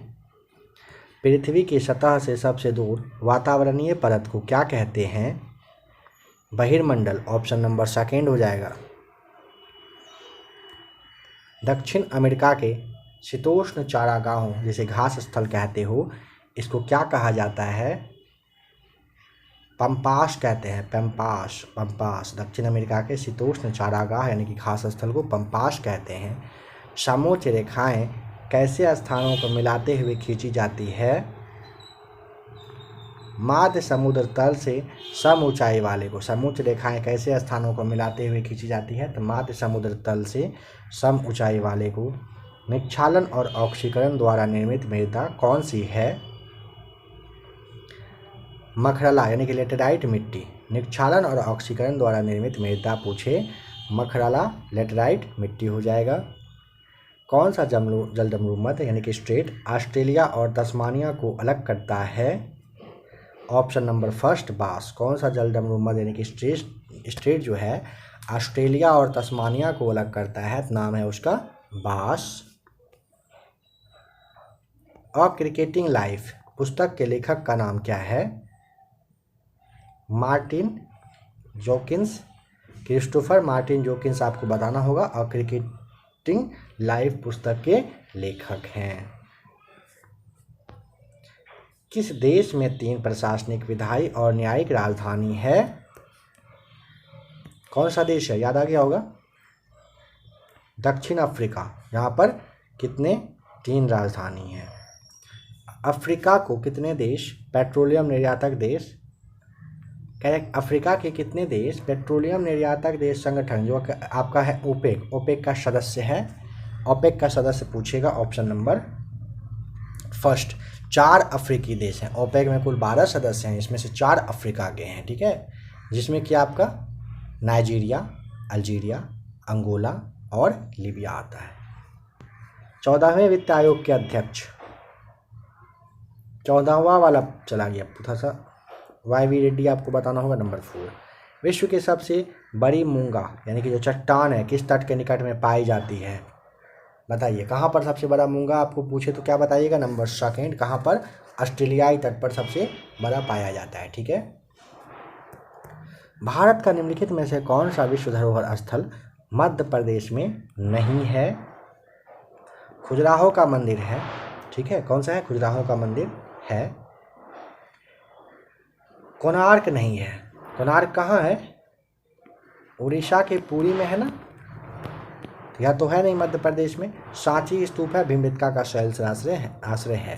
पृथ्वी की सतह से सबसे दूर वातावरणीय परत को क्या कहते हैं? बहिर्मंडल। ऑप्शन नंबर 2 हो जाएगा। दक्षिण अमेरिका के शीतोष्ण चारागाहों जिसे घास स्थल कहते हो, इसको क्या कहा जाता है? पंपास कहते हैं। पंपास। दक्षिण अमेरिका के शीतोष्ण चारागाह यानी कि घास स्थल को पंपास कहते हैं। समोच्च रेखाएं कैसे स्थानों को मिलाते हुए खींची जाती है? मध्य समुद्र तल से सम ऊंचाई वाले को। समोच्च रेखाएं कैसे स्थानों को मिलाते हुए खींची जाती है? तो मध्य समुद्र तल से सम ऊंचाई वाले को। निक्षालन और ऑक्सीकरण द्वारा निर्मित मृदा कौन सी है? मखरला यानी कि लेटेराइट मिट्टी। निक्षालन और ऑक्सीकरण द्वारा निर्मित मृदा पूछे, मखरला लेटेराइट मिट्टी हो जाएगा। कौन सा जलडमरू मध्य यानी कि स्ट्रेट ऑस्ट्रेलिया और तस्मानिया को अलग करता है? ऑप्शन नंबर 1 बास। कौन सा जलडमरू मध्य यानी कि स्ट्रेट जो है ऑस्ट्रेलिया और तस्मानिया को अलग करता है, तो नाम है उसका बास। अ क्रिकेटिंग लाइफ पुस्तक के लेखक का नाम क्या है? मार्टिन जोकिंस। क्रिस्टोफर मार्टिन जोकिंस आपको बताना होगा। अ क्रिकेटिंग लाइफ पुस्तक के लेखक हैं। किस देश में 3 प्रशासनिक, विधायी और न्यायिक राजधानी है? कौन सा देश है? याद आ गया होगा। दक्षिण अफ्रीका। यहाँ पर कितने 3 राजधानी हैं। अफ्रीका को कितने देश पेट्रोलियम निर्यातक देश, करेक्ट, अफ्रीका के कितने देश पेट्रोलियम निर्यातक देश संगठन जो आपका है ओपेक, ओपेक का सदस्य है, ओपेक का सदस्य पूछेगा ऑप्शन नंबर फर्स्ट। 4 अफ्रीकी देश हैं, ओपेक में कुल 12 सदस्य हैं, इसमें से 4 अफ्रीका के हैं, ठीक है, जिसमें कि आपका नाइजीरिया, अल्जीरिया, अंगोला और लीबिया आता है। 14वें वित्त आयोग के अध्यक्ष, 14वां वाला चला गया थोड़ा सा, YV रेड्डी आपको बताना होगा नंबर 4। विश्व की सबसे बड़ी मूंगा यानी कि जो चट्टान है किस तट के निकट में पाई जाती है, बताइए कहाँ पर सबसे बड़ा मूंगा आपको पूछे तो क्या बताइएगा, नंबर सेकंड, कहाँ पर, ऑस्ट्रेलियाई तट पर सबसे बड़ा पाया जाता है, ठीक है। भारत का निम्नलिखित में से कौन सा विश्व धरोहर स्थल मध्य प्रदेश में नहीं है, खजुराहो का मंदिर है, ठीक है, कौन सा है, खजुराहो का मंदिर है, कोणार्क नहीं है, कोणार्क कहाँ है, उड़ीसा के पुरी में है ना, यह तो है नहीं मध्य प्रदेश में। सांची स्तूप है, भीमबेटका का शैल आश्रय है।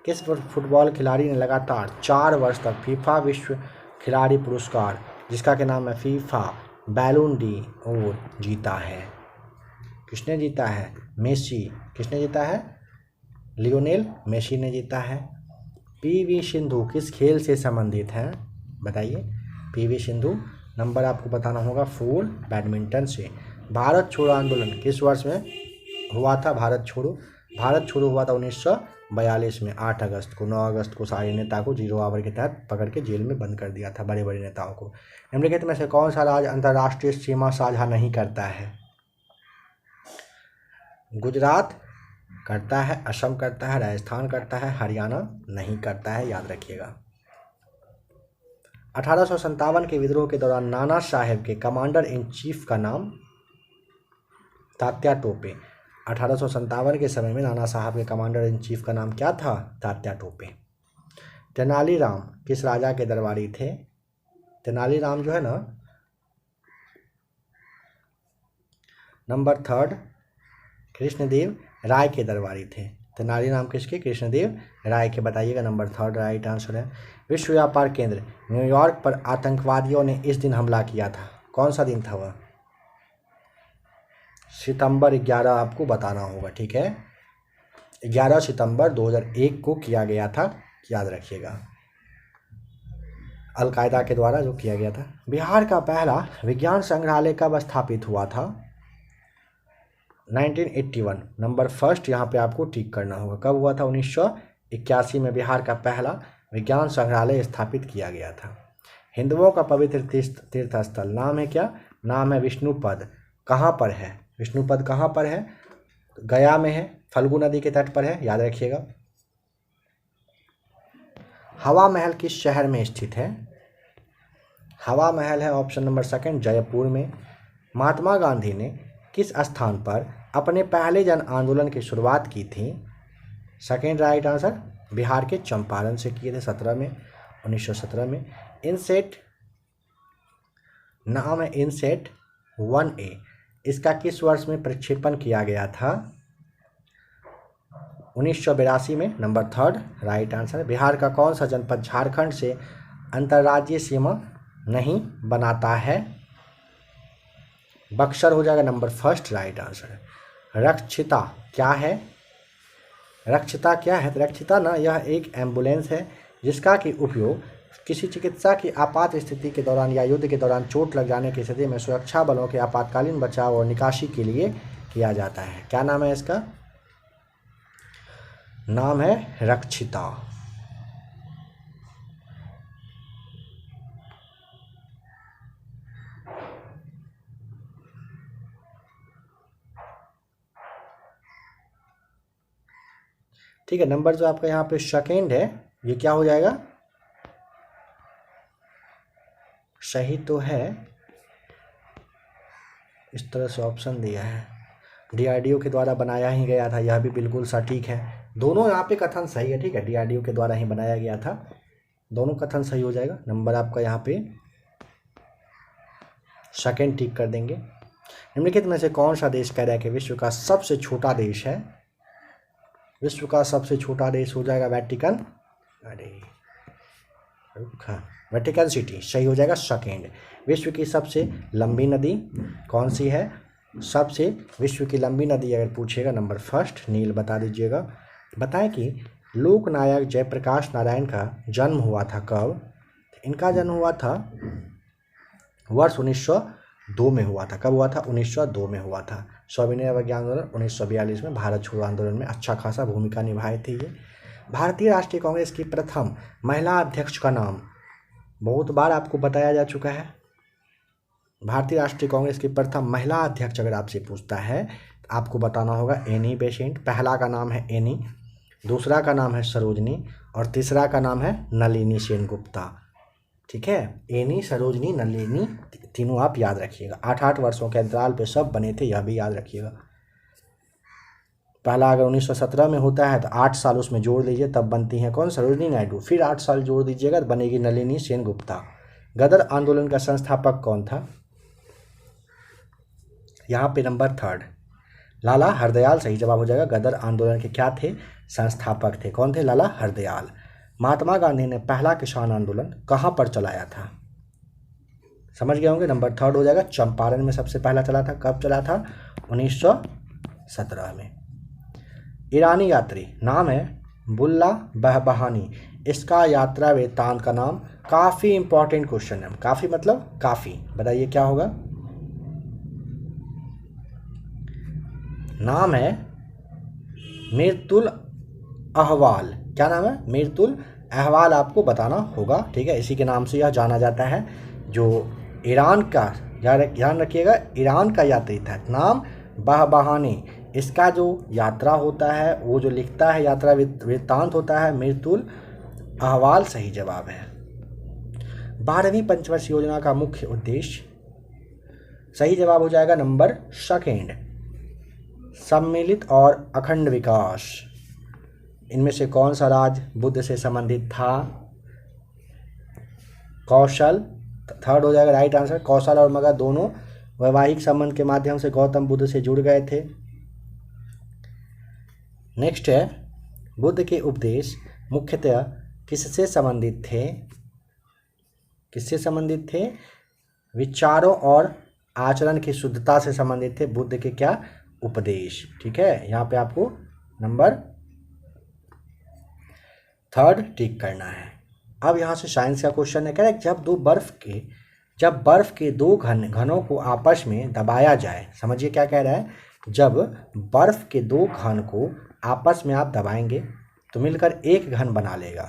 किस फुटबॉल खिलाड़ी ने लगातार 4 वर्ष तक फीफा विश्व खिलाड़ी पुरस्कार जिसका के नाम है फीफा बैलून डी और जीता है, किसने जीता है, मेसी, किसने जीता है, लियोनेल मेसी ने जीता है। PV सिंधु किस खेल से संबंधित है, बताइए, PV सिंधु नंबर आपको बताना होगा 4, बैडमिंटन से। भारत छोड़ो आंदोलन किस वर्ष में हुआ था, भारत छोड़ो हुआ था 1942 में 8 अगस्त को। 9 अगस्त को सारे नेता को 0 आवर के तहत पकड़ के जेल में बंद कर दिया था, बड़े बड़े नेताओं को। निम्नलिखित में से कौन सा राज्य अंतर्राष्ट्रीय सीमा साझा नहीं करता है, गुजरात करता है, असम करता है, राजस्थान करता है, हरियाणा नहीं करता है, याद रखिएगा। 1857 के विद्रोह के दौरान नाना साहेब के कमांडर इन चीफ का नाम, तात्या टोपे। 1857 के समय में नाना साहब के कमांडर इन चीफ का नाम क्या था, तात्या टोपे। तेनालीराम किस राजा के दरबारी थे, तेनालीराम जो है ना, नंबर 3 कृष्णदेव राय के दरबारी थे। तेनालीराम किसके, कृष्णदेव राय के, बताइएगा नंबर 3 राइट आंसर है। विश्व व्यापार केंद्र न्यूयॉर्क पर आतंकवादियों ने इस दिन हमला किया था, कौन सा दिन था वह, सितंबर 11 आपको बताना होगा, ठीक है, 11 सितंबर 2001 को किया गया था, याद रखिएगा, अलकायदा के द्वारा जो किया गया था। बिहार का पहला विज्ञान संग्रहालय कब स्थापित हुआ था, 1981, नंबर फर्स्ट यहाँ पे आपको टिक करना होगा, कब हुआ था, 1981 में बिहार का पहला विज्ञान संग्रहालय स्थापित किया गया था। हिंदुओं का पवित्र तीर्थ स्थल नाम है क्या, नाम है विष्णुपद, कहाँ पर है, विष्णुपद कहाँ पर है, गया में है, फल्गु नदी के तट पर है, याद रखिएगा। हवा महल किस शहर में स्थित है, हवा महल है ऑप्शन नंबर सेकंड जयपुर में। महात्मा गांधी ने किस स्थान पर अपने पहले जन आंदोलन की शुरुआत की थी, सेकंड राइट आंसर, बिहार के चंपारण से किए थे 1917 में। इनसेट नाम है इनसेट 1A, इसका किस वर्ष में प्रक्षेपण किया गया था, 1982 में, नंबर 3 राइट आंसर। बिहार का कौन सा जनपद झारखंड से अंतर्राज्यीय सीमा नहीं बनाता है, बक्सर हो जाएगा, नंबर 1 राइट आंसर। रक्षिता क्या है, रक्षिता क्या है, रक्षिता ना यह एक एम्बुलेंस है जिसका कि उपयोग किसी चिकित्सा की आपात स्थिति के दौरान या युद्ध के दौरान चोट लग जाने की स्थिति में सुरक्षा बलों के आपातकालीन बचाव और निकासी के लिए किया जाता है, क्या नाम है इसका, नाम है रक्षिता। ठीक है, नंबर जो आपका यहाँ पे सेकेंड है ये क्या हो जाएगा, सही तो है, इस तरह से ऑप्शन दिया है, DRDO के द्वारा बनाया ही गया था, यह भी बिल्कुल सटीक है, दोनों यहाँ पे कथन सही है, ठीक है, DRDO के द्वारा ही बनाया गया था, दोनों कथन सही हो जाएगा। नंबर आपका यहाँ पे सेकेंड टिक कर देंगे। निम्नलिखित में से कौन सा देश कह रहा है कि विश्व का सबसे छोटा देश है, विश्व का सबसे छोटा देश हो जाएगा वेटिकन, अरे वेटिकन सिटी सही हो जाएगा सेकेंड। विश्व की सबसे लंबी नदी कौन सी है? सबसे विश्व की लंबी नदी अगर पूछेगा नंबर फर्स्ट नील बता दीजिएगा। बताएं कि लोकनायक जयप्रकाश नारायण का जन्म हुआ था कब? इनका जन्म हुआ था वर्ष 1902 में हुआ था। कब हुआ था? 1902 में हुआ था। सविनय अवज्ञा आंदोलन 1942 में, भारत छोड़ो आंदोलन में अच्छा खासा भूमिका निभाए थे ये। भारतीय राष्ट्रीय कांग्रेस की प्रथम महिला अध्यक्ष का नाम बहुत बार आपको बताया जा चुका है। भारतीय राष्ट्रीय कांग्रेस की प्रथम महिला अध्यक्ष अगर आपसे पूछता है तो आपको बताना होगा एनी बेसेंट। पहला का नाम है एनी, दूसरा का नाम है सरोजनी और तीसरा का नाम है नलिनी सेनगुप्ता। ठीक है, एनी, सरोजनी, नलिनी, तीनों आप याद रखिएगा। 8-8 वर्षों के अंतराल पे सब बने थे, यह भी याद रखिएगा। पहला अगर 1917 में होता है तो 8 साल उसमें जोड़ लीजिए, तब बनती हैं कौन? सरोजनी नायडू। फिर 8 साल जोड़ दीजिएगा तो बनेगी नलिनी सेनगुप्ता। गदर आंदोलन का संस्थापक कौन था? यहाँ पे नंबर थर्ड लाला हरदयाल सही जवाब हो जाएगा। गदर आंदोलन के क्या थे? संस्थापक थे। कौन थे? लाला हरदयाल। महात्मा गांधी ने पहला किसान आंदोलन कहाँ पर चलाया था? समझ गए होंगे, नंबर थर्ड हो जाएगा। चंपारण में सबसे पहला चला था। कब चला था? 1917 में। ईरानी यात्री नाम है बुल्ला बहबहानी, इसका यात्रा वृत्तांत का नाम? काफ़ी इंपॉर्टेंट क्वेश्चन है। काफ़ी मतलब काफ़ी, बताइए क्या होगा? नाम है मीरतुल अहवाल। क्या नाम है? मीरतुल अहवाल आपको बताना होगा। ठीक है, इसी के नाम से यह जाना जाता है। जो ईरान का, ध्यान रखिएगा, ईरान का यात्री था, नाम बहबहानी। इसका जो यात्रा होता है, वो जो लिखता है यात्रा वृत्तांत होता है मीरतुल अहवाल सही जवाब है। 12वीं पंचवर्षीय योजना का मुख्य उद्देश्य सही जवाब हो जाएगा नंबर सेकेंड, सम्मिलित और अखंड विकास। इनमें से कौन सा राज्य बुद्ध से संबंधित था? कौशल थर्ड हो जाएगा राइट आंसर। कौशल और मगध दोनों वैवाहिक संबंध के माध्यम से गौतम बुद्ध से जुड़ गए थे। नेक्स्ट है, बुद्ध के उपदेश मुख्यतः किससे संबंधित थे? किससे संबंधित थे? विचारों और आचरण की शुद्धता से संबंधित थे बुद्ध के क्या? उपदेश। ठीक है, यहाँ पे आपको नंबर थर्ड टिक करना है। अब यहाँ से साइंस का क्वेश्चन है, कह रहा है जब बर्फ के दो घनों को आपस में दबाया जाए। समझिए क्या कह रहा है? जब बर्फ के दो घन को आपस में आप दबाएंगे तो मिलकर एक घन बना लेगा।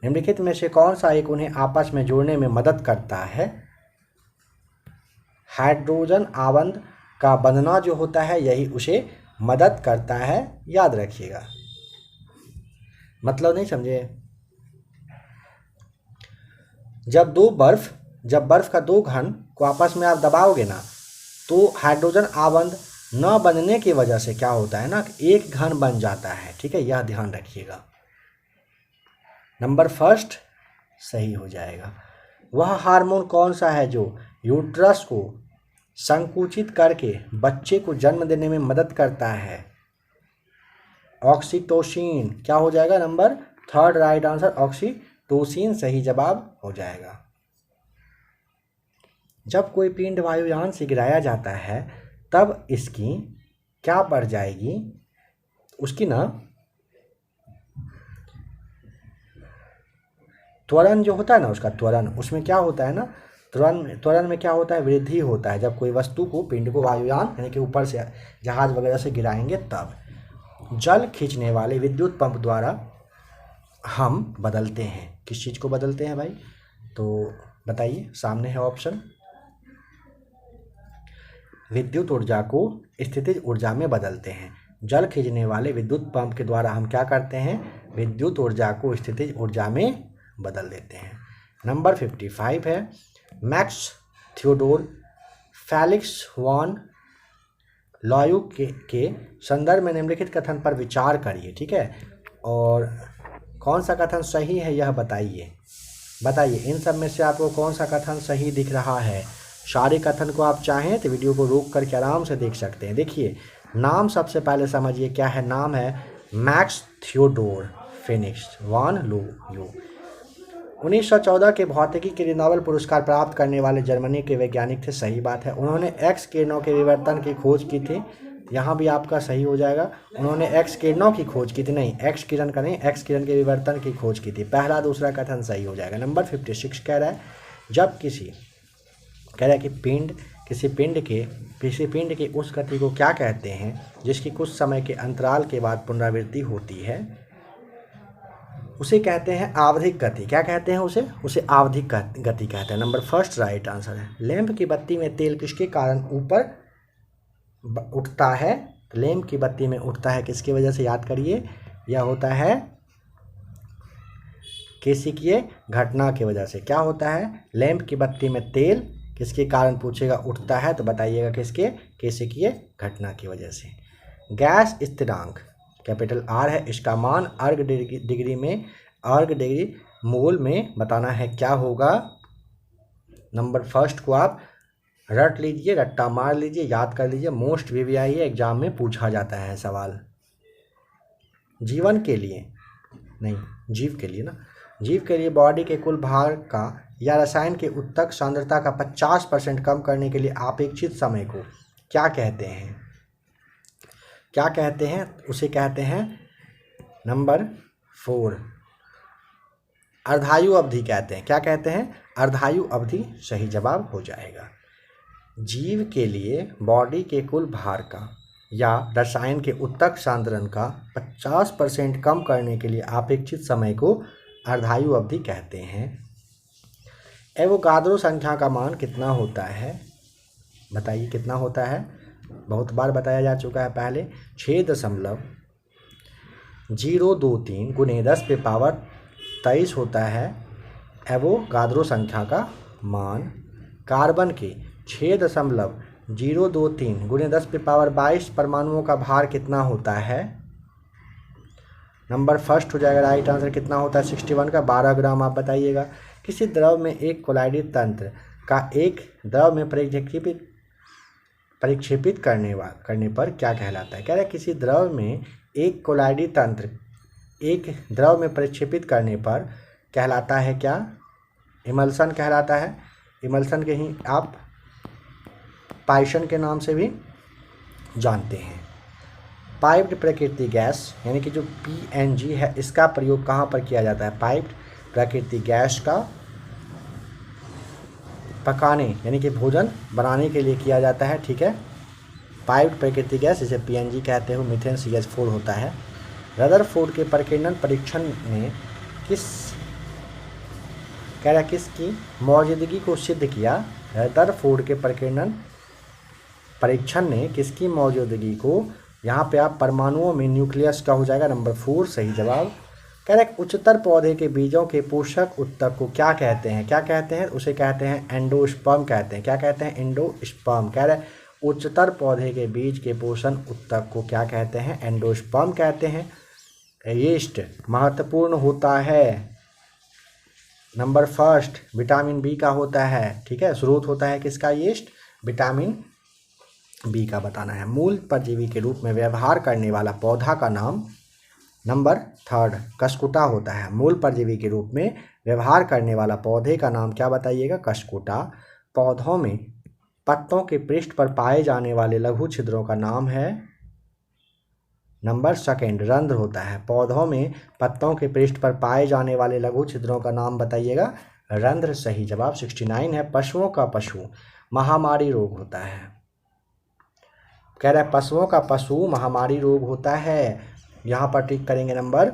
निम्नलिखित में से कौन सा एक उन्हें आपस में जोड़ने में मदद करता है? हाइड्रोजन आबंध का बंधना जो होता है यही उसे मदद करता है, याद रखिएगा। मतलब नहीं समझे? जब बर्फ का दो घन को आपस में आप दबाओगे ना तो हाइड्रोजन आबंध न बनने की वजह से क्या होता है ना, एक घन बन जाता है। ठीक है, यह ध्यान रखिएगा। नंबर फर्स्ट सही हो जाएगा। वह हार्मोन कौन सा है जो यूट्रस को संकुचित करके बच्चे को जन्म देने में मदद करता है? ऑक्सीटोसिन। क्या हो जाएगा? Number third right answer, oxytocin सही जवाब हो जाएगा। जब कोई पिंड वायुयान से गिराया जाता है तब इसकी क्या बढ़ जाएगी? उसकी ना त्वरण जो होता है ना, उसका त्वरण, उसमें क्या होता है ना, त्वरण में क्या होता है? वृद्धि होता है। जब कोई वस्तु को, पिंड को वायुयान यानी कि ऊपर से जहाज वगैरह से गिराएंगे तब। जल खींचने वाले विद्युत पंप द्वारा हम बदलते हैं। किस चीज़ को बदलते हैं भाई? तो बताइए, सामने है ऑप्शन। विद्युत ऊर्जा को स्थितिज ऊर्जा में बदलते हैं। जल खींचने वाले विद्युत पंप के द्वारा हम क्या करते हैं? विद्युत ऊर्जा को स्थितिज ऊर्जा में बदल देते हैं। नंबर 55 है, मैक्स थियोडोर फेलिक्स वॉन लॉयू के संदर्भ में निम्नलिखित कथन पर विचार करिए। ठीक है, और कौन सा कथन सही है यह बताइए। इन सब में से आपको कौन सा कथन सही दिख रहा है? सारे कथन को आप चाहें तो वीडियो को रोक करके आराम से देख सकते हैं। देखिए, नाम सबसे पहले समझिए क्या है। नाम है मैक्स थियोडोर फिनिक्स वान लू। 1914 के भौतिकी के लिए नोबेल पुरस्कार प्राप्त करने वाले जर्मनी के वैज्ञानिक थे, सही बात है। उन्होंने एक्स किरणों के विवर्तन की खोज की थी, यहाँ भी आपका सही हो जाएगा। उन्होंने एक्स किरणों की खोज की थी, नहीं एक्स किरण का नहीं, एक्स किरण के विवर्तन की खोज की थी। पहला दूसरा कथन सही हो जाएगा। नंबर 56 कह रहा है जब कह रहा है कि किसी पिंड के उस गति को क्या कहते हैं जिसकी कुछ समय के अंतराल के बाद पुनरावृत्ति होती है, उसे कहते हैं आवधिक गति। क्या कहते हैं उसे आवधिक गति कहते हैं। नंबर फर्स्ट राइट आंसर है। लैंप की बत्ती में तेल किसके कारण ऊपर उठता है? लैंप की बत्ती में उठता है किसकी वजह से, याद करिए, यह होता है केशिकीय घटना की वजह से। क्या होता है? लैंप की बत्ती में तेल किसके कारण पूछेगा उठता है, तो बताइएगा किसके, केशिकीय घटना की वजह से। गैस स्थिरांक कैपिटल R है, इसका मान अर्ग डिग्री मोल में बताना है, क्या होगा? नंबर फर्स्ट को आप रट लीजिए, रट्टा मार लीजिए, याद कर लीजिए, मोस्ट VVI एग्जाम में पूछा जाता है सवाल। जीवन के लिए नहीं, जीव के लिए ना, जीव के लिए बॉडी के कुल भार का या रसायन के उत्तक सांद्रता का 50% कम करने के लिए अपेक्षित समय को क्या कहते हैं? क्या कहते हैं? उसे कहते हैं नंबर 4 अर्धायु अवधि कहते हैं। क्या कहते हैं? अर्धायु अवधि सही जवाब हो जाएगा। जीव के लिए बॉडी के कुल भार का या रसायन के उत्तक सांद्रण का 50% कम करने के लिए अपेक्षित समय को अर्धायु अवधि कहते हैं। एवोगाद्रो संख्या का मान कितना होता है? बताइए कितना होता है? बहुत बार बताया जा चुका है पहले, 6.023 गुने 10⁻23 होता है एवोगाद्रो संख्या का मान। कार्बन के 6.023 गुने 10⁻22 परमाणुओं का भार कितना होता है? नंबर फर्स्ट हो जाएगा राइट आंसर। कितना होता है? 61 का 12 ग्राम। आप बताइएगा। किसी द्रव में एक कोलाइडी तंत्र का एक द्रव में परिक्षेपित करने पर क्या कहलाता है? कह रहे किसी द्रव में एक कोलाइडी तंत्र एक द्रव में परिक्षेपित करने पर कहलाता है क्या? इमल्सन कहलाता है। इमल्सन के ही आप पाइशन के नाम से भी जानते हैं। पाइप्ड प्राकृतिक गैस यानी कि जो PNG है, इसका प्रयोग कहाँ पर किया जाता है? पाइप्ड प्राकृतिक गैस का पकाने यानी कि भोजन बनाने के लिए किया जाता है, ठीक है। पाइप्ड प्राकृतिक गैस जिसे PNG कहते हो, मीथेन CH4 होता है। रदरफोर्ड के प्रकीर्णन परीक्षण में किसकी मौजूदगी को सिद्ध किया? रदरफोर्ड के प्रकीर्णन परीक्षण ने किसकी मौजूदगी को, यहाँ पे आप परमाणुओं में न्यूक्लियस का हो जाएगा नंबर 4 सही जवाब। कह रहे उच्चतर पौधे के बीजों के पोषक उत्तक को क्या कहते हैं? क्या कहते हैं? उसे कहते हैं एंडोस्पर्म कहते हैं। क्या कहते हैं? एंडोस्पर्म। कह रहे उच्चतर पौधे के बीज के पोषण उत्तक को क्या कहते हैं? एंडोस्पर्म कहते हैं। यीस्ट महत्वपूर्ण होता है। नंबर फर्स्ट विटामिन B का होता है, ठीक है। स्रोत होता है किसका? यीस्ट। विटामिन B का बताना है। मूल परजीवी के रूप में व्यवहार करने वाला पौधा का नाम नंबर 3 कस्कुटा होता है। मूल परजीवी के रूप में व्यवहार करने वाला पौधे का नाम क्या बताइएगा? कस्कुटा। पौधों में पत्तों के पृष्ठ पर पाए जाने वाले लघु छिद्रों का नाम है नंबर 2 रंध्र होता है। पौधों में पत्तों के पृष्ठ पर पाए जाने वाले लघु छिद्रों का नाम बताइएगा? रंध्र सही जवाब। 69 है। पशुओं का पशु महामारी रोग होता है। कह रहा है पशुओं का पशु महामारी रोग होता है। यहाँ पर टिक करेंगे नंबर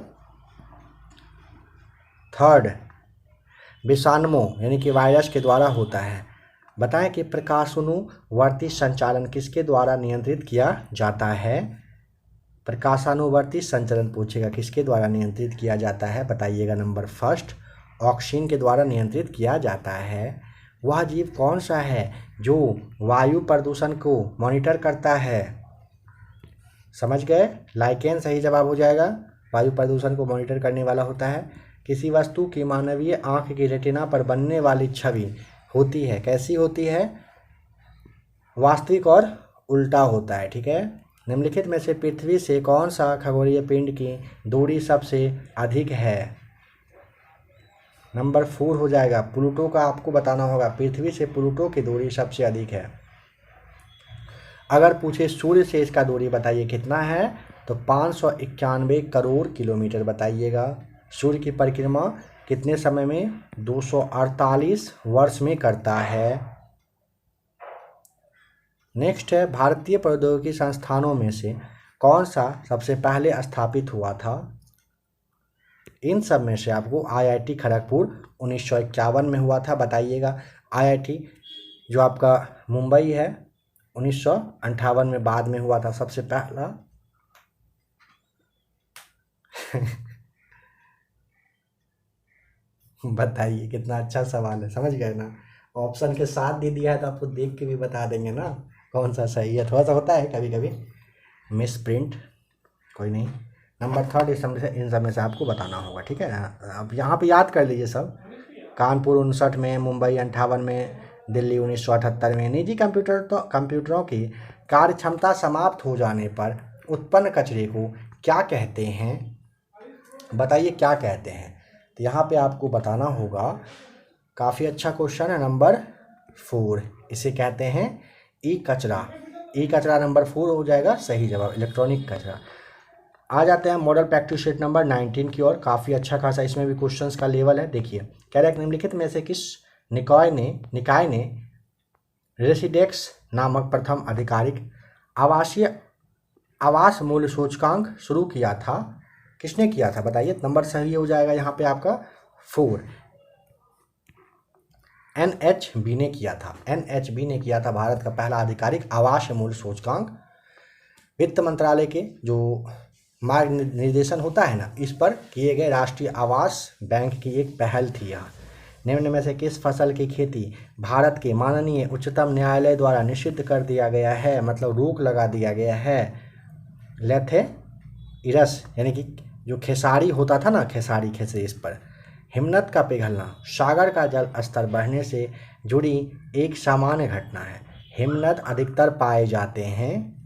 3 विषाणुओं यानी कि वायरस के द्वारा होता है। बताएं कि प्रकाशानुवर्ती संचालन किसके द्वारा नियंत्रित किया जाता है? प्रकाशानुवर्ती संचालन पूछेगा किसके द्वारा नियंत्रित किया जाता है? बताइएगा नंबर फर्स्ट ऑक्सीन के द्वारा नियंत्रित किया जाता है। वह जीव कौन सा है जो वायु प्रदूषण को मॉनिटर करता है? समझ गए? लाइकेन सही जवाब हो जाएगा। वायु प्रदूषण को मॉनिटर करने वाला होता है। किसी वस्तु की मानवीय आंख की रेटिना पर बनने वाली छवि होती है, कैसी होती है? वास्तविक और उल्टा होता है, ठीक है। निम्नलिखित में से पृथ्वी से कौन सा खगोलीय पिंड की दूरी सबसे अधिक है? नंबर 4 हो जाएगा प्लूटो का आपको बताना होगा। पृथ्वी से प्लूटो की दूरी सबसे अधिक है। अगर पूछे सूर्य से इसका दूरी बताइए कितना है, तो 591 करोड़ किलोमीटर बताइएगा। सूर्य की परिक्रमा कितने समय में? 248 वर्ष में करता है। नेक्स्ट है, भारतीय प्रौद्योगिकी संस्थानों में से कौन सा सबसे पहले स्थापित हुआ था? इन सब में से आपको आईआईटी खड़गपुर 1951 में हुआ था, बताइएगा। आईआईटी जो आपका मुंबई है 1958 में बाद में हुआ था सबसे पहला। बताइए, कितना अच्छा सवाल है, समझ गए ना? ऑप्शन के साथ दे दिया है तो आपको देख के भी बता देंगे ना कौन सा सही है। थोड़ा सा होता है कभी कभी मिस प्रिंट, कोई नहीं। नंबर 3 इन सब में से आपको बताना होगा, ठीक है। अब यहाँ पे याद कर लीजिए सब। कानपुर 59 में, मुंबई 58 में, दिल्ली 1978 में। निजी कंप्यूटरों की कार्य क्षमता समाप्त हो जाने पर उत्पन्न कचरे को क्या कहते हैं? बताइए क्या कहते हैं? तो यहाँ पे आपको बताना होगा। काफ़ी अच्छा क्वेश्चन है। नंबर 4 इसे कहते हैं ई कचरा। ई कचरा नंबर 4 हो जाएगा सही जवाब, इलेक्ट्रॉनिक कचरा। आ जाते हैं मॉडल प्रैक्टिस सेट नंबर 19 की ओर। काफ़ी अच्छा खासा इसमें भी क्वेश्चंस का लेवल है। देखिए, कह रहा है निम्नलिखित में से किस निकाय ने रेसिडेक्स नामक प्रथम आधिकारिक आवास मूल्य सूचकांक शुरू किया था? किसने किया था बताइए? नंबर सही हो जाएगा यहाँ पे आपका 4। NHB ने किया था। NHB ने किया था भारत का पहला आधिकारिक आवास मूल्य सूचकांक। वित्त मंत्रालय के जो मार्ग निर्देशन होता है ना, इस पर किए गए राष्ट्रीय आवास बैंक की एक पहल थी यह। निम्न में से किस फसल की खेती भारत के माननीय उच्चतम न्यायालय द्वारा निषिद्ध कर दिया गया है, मतलब रोक लगा दिया गया है? लेथेइरस यानी कि जो खेसारी होता था ना, खेसारी इस पर। हिमनद का पिघलना सागर का जल स्तर बढ़ने से जुड़ी एक सामान्य घटना है। हिमनद अधिकतर पाए जाते हैं।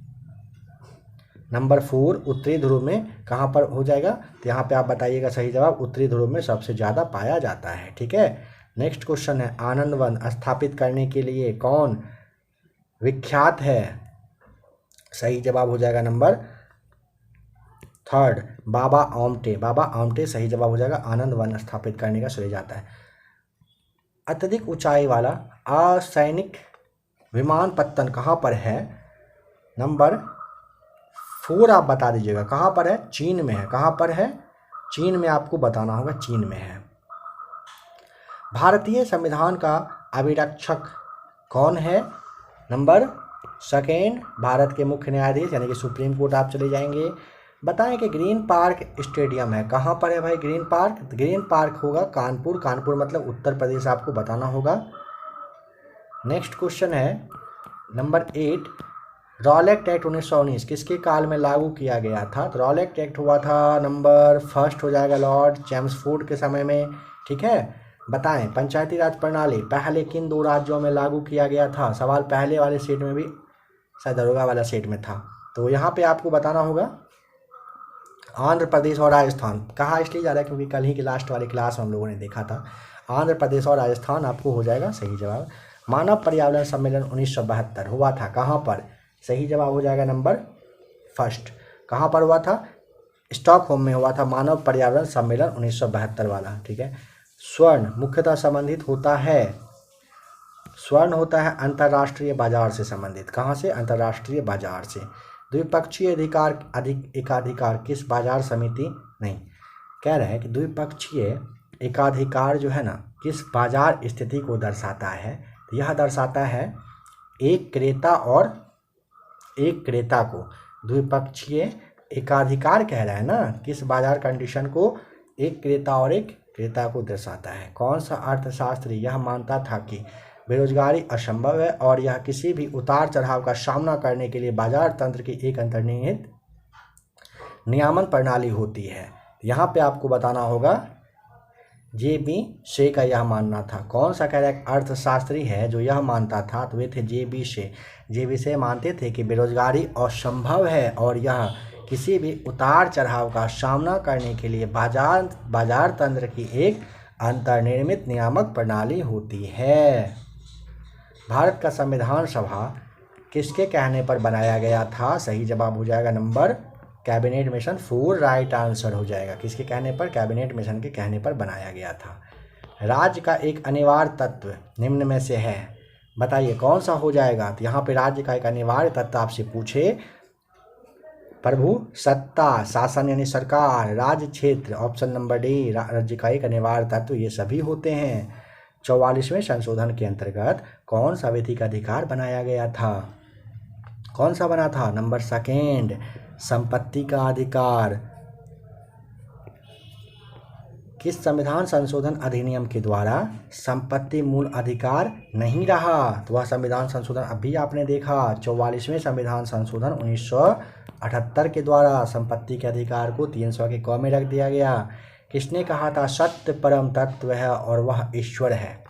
नंबर 4 उत्तरी ध्रुव में। कहाँ पर हो जाएगा? तो यहाँ पे आप बताइएगा सही जवाब, उत्तरी ध्रुव में सबसे ज़्यादा पाया जाता है, ठीक है। नेक्स्ट क्वेश्चन है, आनंद वन स्थापित करने के लिए कौन विख्यात है? सही जवाब हो जाएगा नंबर 3 बाबा आमटे। बाबा आमटे सही जवाब हो जाएगा। आनंद वन स्थापित करने का श्रेय जाता है। अत्यधिक ऊंचाई वाला असैनिक विमानपत्तन कहाँ पर है? नंबर 4 आप बता दीजिएगा कहाँ पर है? चीन में है। कहाँ पर है? चीन में आपको बताना होगा, चीन में है। भारतीय संविधान का अभिरक्षक कौन है? नंबर 2 भारत के मुख्य न्यायाधीश यानी कि सुप्रीम कोर्ट आप चले जाएंगे। बताएं कि ग्रीन पार्क स्टेडियम है कहाँ पर है भाई? ग्रीन पार्क होगा कानपुर। कानपुर मतलब उत्तर प्रदेश आपको बताना होगा। नेक्स्ट क्वेश्चन है नंबर 8 रॉलेट एक्ट 1919 किसके काल में लागू किया गया था? तो रॉलेट एक्ट हुआ था नंबर 1 हो जाएगा लॉर्ड चैम्सफोर्ड के समय में, ठीक है। बताएं पंचायती राज प्रणाली पहले किन 2 राज्यों में लागू किया गया था? सवाल पहले वाले सेट में भी शायद दरोगा वाला सेट में था, तो यहाँ पे आपको बताना होगा आंध्र प्रदेश और राजस्थान। कहा इसलिए जा रहा है क्योंकि कल ही की लास्ट वाली क्लास में हम लोगों ने देखा था। आंध्र प्रदेश और राजस्थान आपको हो जाएगा सही जवाब। मानव पर्यावरण सम्मेलन 1972 हुआ था कहाँ पर? सही जवाब हो जाएगा नंबर 1। कहाँ पर हुआ था? स्टॉकहोम में हुआ था मानव पर्यावरण सम्मेलन 1972 वाला, ठीक है। स्वर्ण मुख्यतः संबंधित होता है, स्वर्ण होता है अंतर्राष्ट्रीय बाजार से संबंधित। कहाँ से? अंतर्राष्ट्रीय बाजार से। द्विपक्षीय एकाधिकार किस बाजार समिति नहीं, कह रहे हैं कि द्विपक्षीय एकाधिकार जो है ना किस बाजार स्थिति को दर्शाता है? यह दर्शाता है एक क्रेता को द्विपक्षीय एकाधिकार कह रहा है ना, किस बाजार कंडीशन को? एक क्रेता और एक क्रेता को दर्शाता है। कौन सा अर्थशास्त्री यह मानता था कि बेरोजगारी असंभव है और यह किसी भी उतार चढ़ाव का सामना करने के लिए बाजार तंत्र की एक अंतर्निहित नियामन प्रणाली होती है? यहाँ पे आपको बताना होगा JB शे का यह मानना था। कौन सा कैरेक्ट अर्थशास्त्री है जो यह मानता था? तो वे थे JB शे। JB शे मानते थे कि बेरोजगारी असंभव है और यह किसी भी उतार चढ़ाव का सामना करने के लिए बाजार तंत्र की एक अंतर्निर्मित नियामक प्रणाली होती है। भारत का संविधान सभा किसके कहने पर बनाया गया था? सही जवाब हो जाएगा number cabinet mission 4 right answer हो जाएगा। किसके कहने पर? कैबिनेट मिशन के कहने पर बनाया गया था। राज्य का एक अनिवार्य तत्व निम्न में से है, बताइए कौन सा हो जाएगा? तो यहाँ पे राज्य का एक अनिवार्य तत्व आपसे पूछे, प्रभु सत्ता, शासन यानी सरकार, राज्य क्षेत्र, ऑप्शन नंबर डी राज्य का एक अनिवार्य तत्व, ये सभी होते हैं। 44वें संशोधन के अंतर्गत कौन सा विधिक अधिकार बनाया गया था? कौन सा बना था? नंबर सेकेंड, संपत्ति का अधिकार। किस संविधान संशोधन अधिनियम के द्वारा संपत्ति मूल अधिकार नहीं रहा? तो वह संविधान संशोधन अभी आपने देखा, 44वें संविधान संशोधन 1978 के द्वारा संपत्ति के अधिकार को 300 के क में रख दिया गया। किसने कहा था? सत्य परम तत्व है और वह ईश्वर है।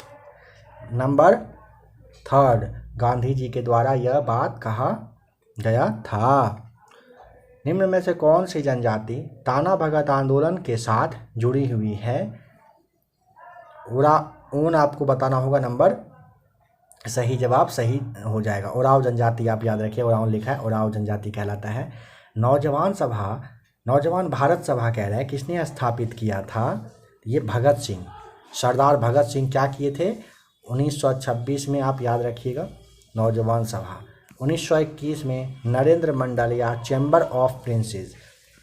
नंबर थर्ड, गांधी जी के द्वारा यह बात कहा गया था। निम्न में से कौन सी जनजाति ताना भगत आंदोलन के साथ जुड़ी हुई है? उन आपको बताना होगा नंबर, सही जवाब सही हो जाएगा। ओराव जनजाति आप याद रखिए, ओराव लिखा है, ओराव जनजाति कहलाता है। नौजवान भारत सभा कह रहा है किसने स्थापित किया था? ये भगत सिंह, सरदार भगत सिंह क्या किए थे? 1926 में आप याद रखिएगा नौजवान सभा। 1921 में नरेंद्र मंडल या चैम्बर ऑफ प्रिंसेस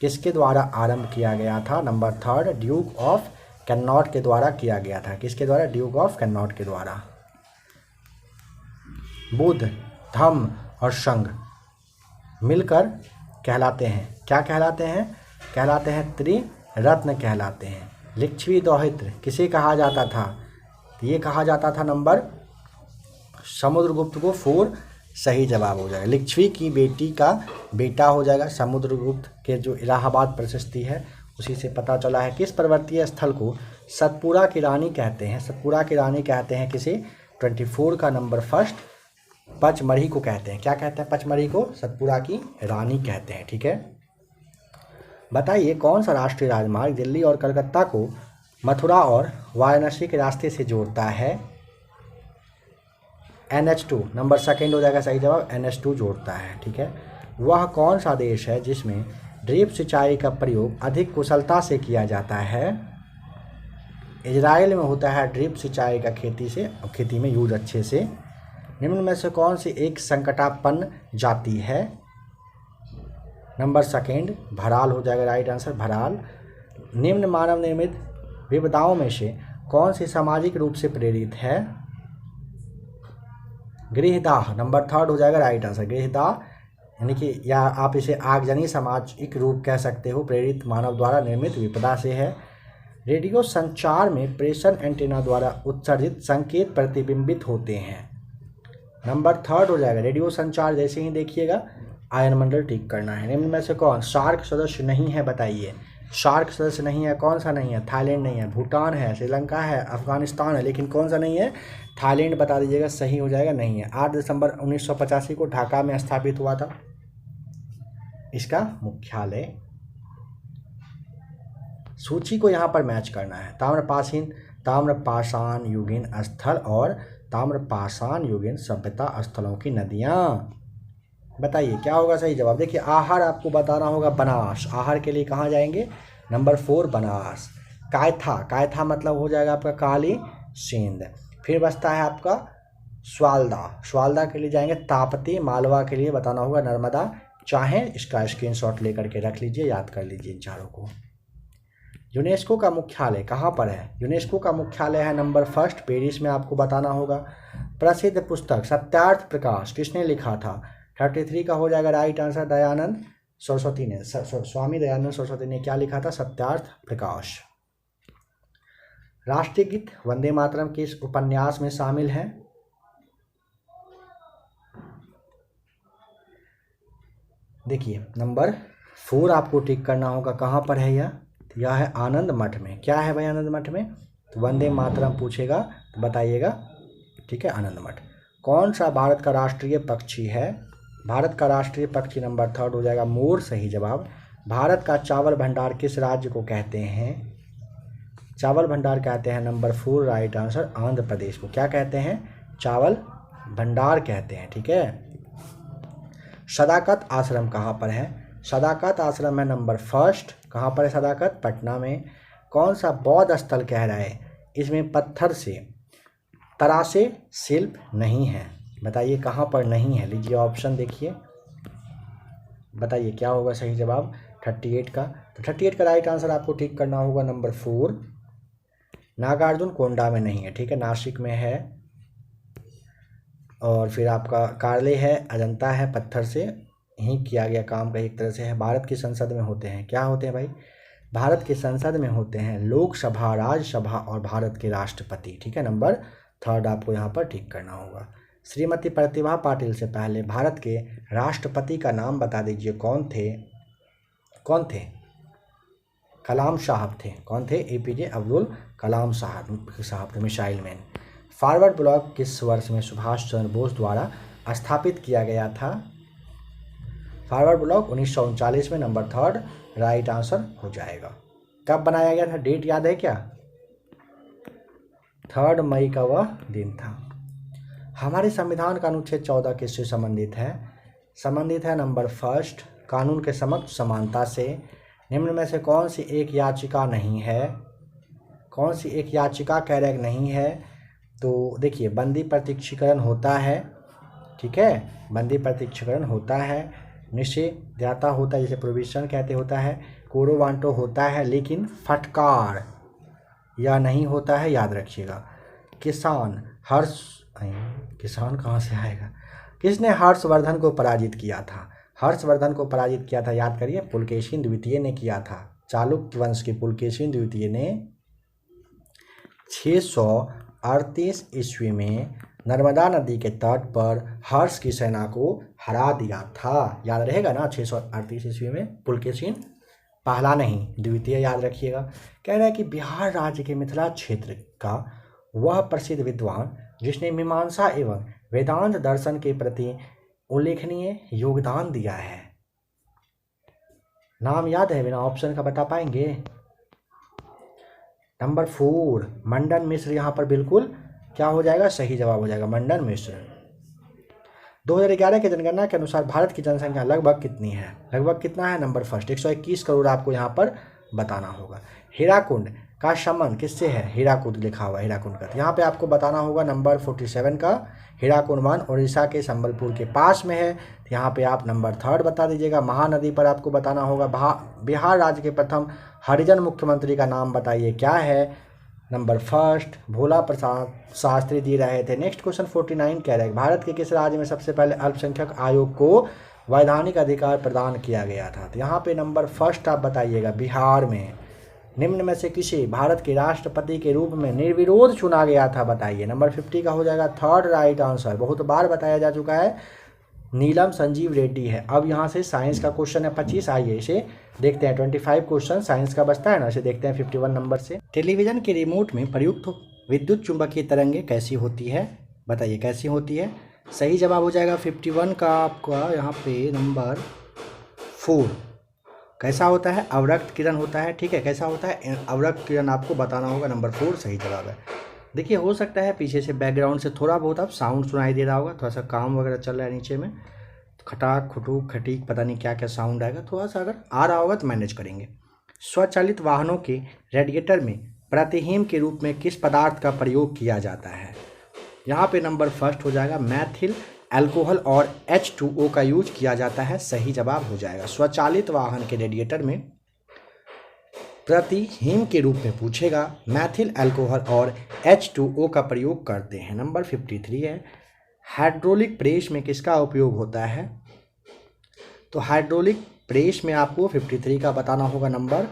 किसके द्वारा आरंभ किया गया था? Number third, Duke of cannot के द्वारा किया गया था। किसके द्वारा? ड्यूक ऑफ कैनॉट के द्वारा। बुद्ध, धम्म और संघ मिलकर कहलाते हैं, क्या कहलाते हैं? कहलाते हैं त्रिरत्न कहलाते हैं। लिच्छवी दौहित्र किसे कहा जाता था? ये कहा जाता था नंबर समुद्रगुप्त को। 4 सही जवाब हो जाएगा। लिच्छवी की बेटी का बेटा हो जाएगा समुद्रगुप्त के, जो इलाहाबाद प्रशस्ति है उसी से पता चला है। किस पर्वतीय स्थल को सतपुड़ा की रानी कहते हैं? सतपुड़ा की रानी कहते हैं किसे? 24 का नंबर फर्स्ट, पचमढ़ी को कहते हैं। क्या कहते हैं? पचमढ़ी को सतपुड़ा की रानी कहते हैं। ठीक है, बताइए कौन सा राष्ट्रीय राजमार्ग दिल्ली और कलकत्ता को मथुरा और वाराणसी के रास्ते से जोड़ता है? NH2 नंबर सेकेंड हो जाएगा सही जवाब, NH2 जोड़ता है। ठीक है, वह कौन सा देश है जिसमें ड्रिप सिंचाई का प्रयोग अधिक कुशलता से किया जाता है? इजराइल में होता है ड्रिप सिंचाई का खेती में यूज अच्छे से। निम्न में से कौन सी एक संकटापन्न जाति है? नंबर सेकेंड भराल हो जाएगा राइट आंसर, भराल। निम्न मानव निर्मित विपदाओं में से कौन सी सामाजिक रूप से प्रेरित है? गृहदाह नंबर थर्ड हो जाएगा राइट आंसर, गृहदाह यानी कि या आप इसे आगजनी सामाजिक रूप कह सकते हो, प्रेरित मानव द्वारा निर्मित विपदा से है। रेडियो संचार में प्रेषण एंटीना द्वारा उत्सर्जित संकेत प्रतिबिंबित होते हैं। नंबर थर्ड हो जाएगा रेडियो संचार। जैसे ही देखिएगा आयनमंडल ठीक करना है। निम्न में से कौन सार्क सदस्य नहीं है? बताइए, सार्क सदस्य नहीं है, कौन सा नहीं है? थाईलैंड नहीं है, भूटान है, श्रीलंका है, अफगानिस्तान है, लेकिन कौन सा नहीं है? थाईलैंड बता दीजिएगा, सही हो जाएगा, नहीं है। 8 दिसंबर 1985 को ढाका में स्थापित हुआ था इसका मुख्यालय। सूची को यहाँ पर मैच करना है। ताम्रपाषाण युगीन स्थल और ताम्रपाषाण युगीन सभ्यता स्थलों की नदियाँ। बताइए क्या होगा सही जवाब? देखिए आहार आपको बताना होगा बनास। आहार के लिए कहाँ जाएंगे? नंबर 4 बनास। कायथा मतलब हो जाएगा आपका काली सिंध। फिर बचता है आपका स्वालदा के लिए जाएंगे ताप्ती। मालवा के लिए बताना होगा नर्मदा। चाहे इसका स्क्रीनशॉट लेकर के रख लीजिए, याद कर लीजिए इन चारों को। यूनेस्को का मुख्यालय कहाँ पर है? यूनेस्को का मुख्यालय है नंबर फर्स्ट पेरिस में, आपको बताना होगा। प्रसिद्ध पुस्तक सत्यार्थ प्रकाश किसने लिखा था? 33 का हो जाएगा राइट आंसर, दयानंद सरस्वती ने, स्वामी दयानंद सरस्वती ने क्या लिखा था? सत्यार्थ प्रकाश। राष्ट्रीय गीत वंदे मातरम किस उपन्यास में शामिल है? देखिए नंबर 4 आपको टिक करना होगा। कहाँ पर है यह? यह है आनंद मठ में। क्या है भाई आनंद मठ में? तो वंदे मातरम पूछेगा तो बताइएगा, ठीक है, आनंद मठ। कौन सा भारत का राष्ट्रीय पक्षी है? भारत का राष्ट्रीय पक्षी नंबर 3 हो जाएगा मोर, सही जवाब। भारत का चावल भंडार किस राज्य को कहते हैं? चावल भंडार कहते हैं number 4 right answer, Andhra Pradesh को क्या कहते हैं? चावल भंडार कहते हैं, ठीक है। सदाकत आश्रम कहाँ पर है? सदाकत आश्रम है नंबर 1 कहाँ पर है सदाकत? पटना में। कौन सा बौद्ध स्थल कह रहा है इसमें पत्थर से तरासे शिल्प नहीं है? बताइए कहाँ पर नहीं है, लीजिए ऑप्शन देखिए, बताइए क्या होगा सही जवाब 38 का। तो 38 का राइट आंसर आपको ठीक करना होगा नंबर 4, नागार्जुन कोंडा में नहीं है, ठीक है, नासिक में है। और फिर आपका कार्ले है, अजंता है, पत्थर से ही किया गया काम का एक तरह से है। भारत की संसद में होते हैं, क्या होते हैं भाई? भारत की संसद में होते हैं लोकसभा, राज्यसभा और भारत के राष्ट्रपति, ठीक है। नंबर 3 आपको यहाँ पर ठीक करना होगा। श्रीमती प्रतिभा पाटिल से पहले भारत के राष्ट्रपति का नाम बता दीजिए, कौन थे? कौन थे? कलाम साहब थे। कौन थे? एपीजे अब्दुल कलाम साहब थे, मिसाइल मैन। फॉरवर्ड ब्लॉक किस वर्ष में सुभाष चंद्र बोस द्वारा स्थापित किया गया था? फॉरवर्ड ब्लॉक 1939 में, नंबर 3 राइट आंसर हो जाएगा। कब बनाया गया था, डेट याद है क्या? 3 मई का वह दिन था। हमारे संविधान का अनुच्छेद 14 किससे संबंधित है? संबंधित है नंबर 1 कानून के समक्ष समानता से। निम्न में से कौन सी एक याचिका नहीं है? कौन सी एक याचिका कह रहे नहीं है? तो देखिए बंदी प्रत्यक्षीकरण होता है, ठीक है, बंदी प्रत्यक्षीकरण होता है, निषेधाज्ञा होता है जिसे प्रोविजन कहते होता है, कोरो वांटो होता है, लेकिन फटकार या नहीं होता है, याद रखिएगा। किसान कहाँ से आएगा? किसने हर्षवर्धन को पराजित किया था? हर्षवर्धन को पराजित किया था, याद करिए, पुलकेशिन द्वितीय ने किया था। चालुक्य वंश के पुलकेशिन द्वितीय ने 638 ईस्वी में नर्मदा नदी के तट पर हर्ष की सेना को हरा दिया था, याद रहेगा ना। 638 ईस्वी में पुलकेशिन, पहला नहीं द्वितीय, याद रखिएगा। कह रहा है कि बिहार राज्य के मिथिला क्षेत्र का वह प्रसिद्ध विद्वान जिसने मीमांसा एवं वेदांत दर्शन के प्रति उल्लेखनीय योगदान दिया है, नाम याद है? बिना ऑप्शन का बता पाएंगे? नंबर 4 मंडन मिश्र, यहाँ पर बिल्कुल क्या हो जाएगा, सही जवाब हो जाएगा मंडन मिश्र। 2011 की जनगणना के अनुसार भारत की जनसंख्या लगभग कितनी है? लगभग कितना है? नंबर 1 121 करोड़ आपको यहाँ पर बताना होगा। हीराकुंड का संबंध किससे है? हीराकुद लिखा हुआ है, हीराकुंड का, तो यहाँ पे आपको बताना होगा नंबर 47 का। हीराकुंड वन उड़ीसा के संबलपुर के पास में है, तो यहाँ पे आप नंबर 3 बता दीजिएगा। महानदी पर आपको बताना होगा। बिहार राज्य के प्रथम हरिजन मुख्यमंत्री का नाम बताइए, क्या है? नंबर 1 भोला प्रसाद शास्त्री जी रहे थे। नेक्स्ट क्वेश्चन 49 कह रहा है भारत के किस राज्य में सबसे पहले अल्पसंख्यक आयोग को वैधानिक अधिकार प्रदान किया गया था? तो यहाँ पे नंबर 1 आप बताइएगा, बिहार में। निम्न में से किसे भारत के राष्ट्रपति के रूप में निर्विरोध चुना गया था? बताइए। नंबर 50 का हो जाएगा 3 राइट आंसर, बहुत बार बताया जा चुका है, नीलम संजीव रेड्डी है। अब यहाँ से साइंस का क्वेश्चन है 25, आइए इसे देखते हैं। 25 क्वेश्चन साइंस का बचता है ना, इसे देखते हैं 51 नंबर से। टेलीविजन के रिमोट में प्रयुक्त विद्युत चुंबकीय तरंगें कैसी होती है? बताइए कैसी होती है? सही जवाब हो जाएगा 51 का आपका यहाँ पे नंबर 4। कैसा होता है? अवरक्त किरण होता है, ठीक है। कैसा होता है? अवरक्त किरण आपको बताना होगा, नंबर 4 सही जवाब है। देखिए हो सकता है पीछे से बैकग्राउंड से थोड़ा बहुत आप साउंड सुनाई दे रहा होगा, थोड़ा सा काम वगैरह चल रहा है नीचे में, खटाक खुटूक खटीक पता नहीं क्या क्या साउंड आएगा, थोड़ा सा अगर आ रहा होगा तो मैनेज करेंगे। स्वचालित वाहनों के रेडिएटर में प्रतिहीम के रूप में किस पदार्थ का प्रयोग किया जाता है? यहाँ पे नंबर 1 हो जाएगा मैथिल अल्कोहल और H2O का यूज किया जाता है, सही जवाब हो जाएगा। स्वचालित वाहन के रेडिएटर में प्रतिहीम के रूप में पूछेगा, मैथिल अल्कोहल और H2O का प्रयोग करते हैं। नंबर 53 है हाइड्रोलिक प्रेस में किसका उपयोग होता है? तो हाइड्रोलिक प्रेस में आपको 53 का बताना होगा, नंबर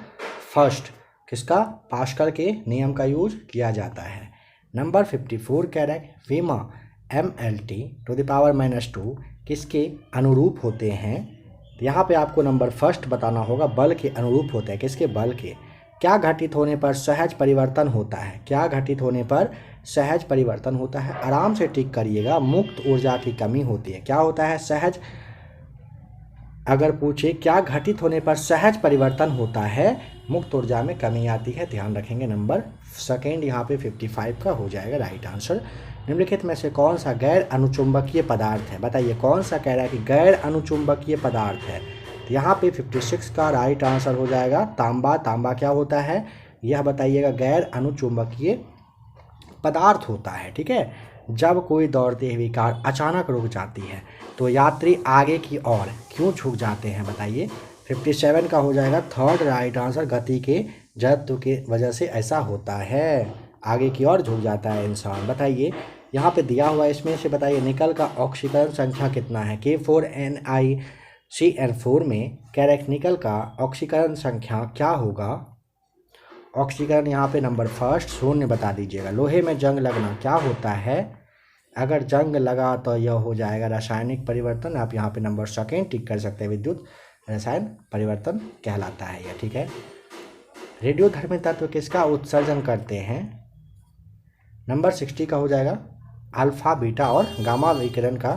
1 किसका? पास्कल के नियम का यूज किया जाता है। नंबर 54 कह रहा है वीमा MLT⁻⁻2 किसके अनुरूप होते हैं? तो यहाँ पे आपको नंबर 1 बताना होगा, बल के अनुरूप होते हैं। किसके? बल के। क्या घटित होने पर सहज परिवर्तन होता है? क्या घटित होने पर सहज परिवर्तन होता है? आराम से टिक करिएगा। मुक्त ऊर्जा की कमी होती है। क्या होता है? सहज। अगर पूछे क्या घटित होने पर सहज परिवर्तन होता है, मुक्त ऊर्जा में कमी आती है। ध्यान रखेंगे नंबर सेकेंड यहाँ पे 55 का हो जाएगा राइट आंसर। निम्नलिखित में से कौन सा गैर अनुचुंबकीय पदार्थ है? बताइए कौन सा कह रहा है कि गैर अनुचुंबकीय पदार्थ है? तो यहाँ पे 56 का राइट आंसर हो जाएगा तांबा। तांबा क्या होता है? यह बताइएगा गैर अनुचुंबकीय पदार्थ होता है। ठीक है। जब कोई दौड़ती हुई कार अचानक रुक जाती है तो यात्री आगे की ओर क्यों झुक जाते हैं? बताइए। 57 का हो जाएगा थर्ड राइट आंसर। गति के जड़त्व की वजह से ऐसा होता है, आगे की ओर झुक जाता है इंसान। बताइए यहाँ पे दिया हुआ इसमें से बताइए निकल का ऑक्सीकरण संख्या कितना है? K4NiCN4 में कैरेक्ट निकल का ऑक्सीकरण संख्या क्या होगा? ऑक्सीकरण यहाँ पे नंबर फर्स्ट 0 बता दीजिएगा। लोहे में जंग लगना क्या होता है? अगर जंग लगा तो यह हो जाएगा रासायनिक परिवर्तन। आप यहाँ पे नंबर सेकेंड टिक कर सकते हैं। विद्युत रसायन परिवर्तन कहलाता है यह। ठीक है। रेडियोधर्मी तत्व किसका उत्सर्जन करते हैं? नंबर 60 का हो जाएगा अल्फा बीटा और गामा विकिरण का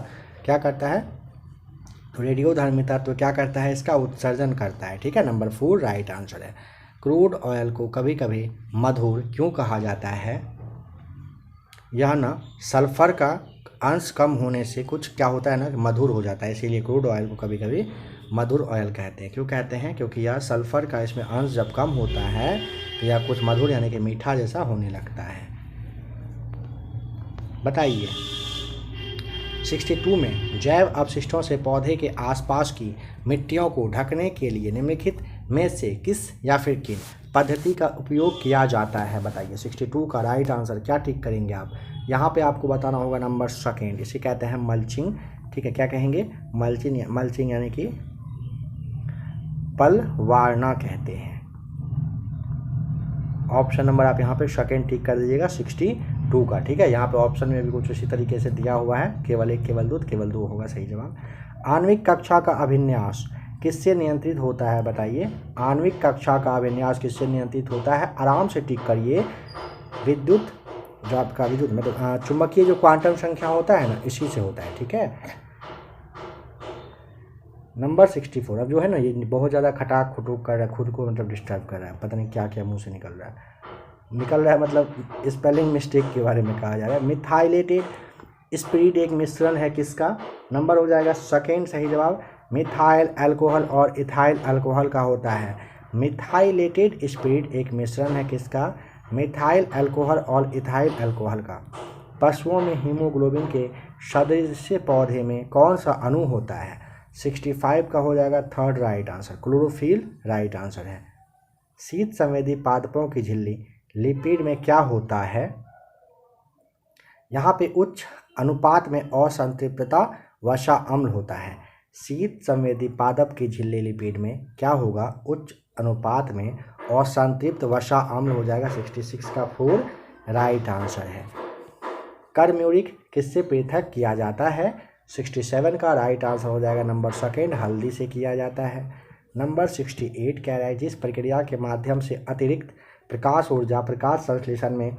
क्या करता है? रेडियोधर्मी तत्व क्या करता है? इसका उत्सर्जन करता है। ठीक है। नंबर 4 राइट आंसर है। क्रूड ऑयल को कभी कभी मधुर क्यों कहा जाता है? यह ना सल्फर का अंश कम होने से कुछ क्या होता है ना, मधुर हो जाता है, इसीलिए क्रूड ऑयल को कभी कभी मधुर ऑयल कहते हैं। क्यों कहते हैं? क्योंकि यह सल्फर का इसमें अंश जब कम होता है तो यह कुछ मधुर यानी कि मीठा जैसा होने लगता है। बताइए 62 में जैव अपशिष्टों से पौधे के आसपास की मिट्टियों को ढकने के लिए निम्नलिखित में से किस या फिर किन पद्धति का उपयोग किया जाता है? बताइए। 62 का राइट आंसर क्या टिक करेंगे आप? यहाँ पे आपको बताना होगा नंबर सेकेंड। इसे कहते हैं मल्चिंग। ठीक है। क्या कहेंगे? मल्चिंग। मल्चिंग यानी कि पलवारना कहते हैं। ऑप्शन नंबर आप यहाँ पे सेकेंड टिक कर दीजिएगा 62 का। ठीक है। यहाँ पे ऑप्शन में भी कुछ उसी तरीके से दिया हुआ है, केवल 1 केवल 2 केवल 2 होगा सही जवाब। आणविक कक्षा का अभिन्यास किससे नियंत्रित होता है? बताइए। आणविक कक्षा का अभिन्यास किससे नियंत्रित होता है? आराम से टिक करिए। विद्युत जो आपका विद्युत मतलब चुंबकीय जो क्वांटम संख्या होता है ना, इसी से होता है। ठीक है। नंबर 64 अब जो है ना ये बहुत ज़्यादा खटाक खुटूक कर रहा है, खुद को मतलब डिस्टर्ब कर रहा है, पता नहीं क्या क्या मुंह से निकल रहा है मतलब स्पेलिंग मिस्टेक के बारे में कहा जा रहा है। मिथाइलेटेड स्पिरिट एक मिश्रण है किसका? नंबर हो जाएगा सेकेंड सही जवाब। मिथाइल अल्कोहल और इथाइल अल्कोहल का होता है। मिथाइलेटेड स्पिरिट एक मिश्रण है किसका? मिथाइल अल्कोहल और इथाइल अल्कोहल का। पशुओं में हीमोग्लोबिन के सदृश पौधे में कौन सा अणु होता है? 65 का हो जाएगा third right answer. Chlorophyll right answer है। शीत संवेदी पादपों की झिल्ली लिपिड में क्या होता है? यहाँ पे उच्च अनुपात में असंतृप्तता वसा अम्ल होता है। शीत संवेदी पादप की झिल्ली लिपिड में क्या होगा? उच्च अनुपात में असंतृप्त वसा अम्ल हो जाएगा। 66 का 4 राइट आंसर है। कर्म्यूरिक किससे पृथक किया जाता है? 67 का राइट आंसर हो जाएगा नंबर सेकेंड। हल्दी से किया जाता है। नंबर 68 कह रहा है जिस प्रक्रिया के माध्यम से अतिरिक्त प्रकाश ऊर्जा प्रकाश संश्लेषण में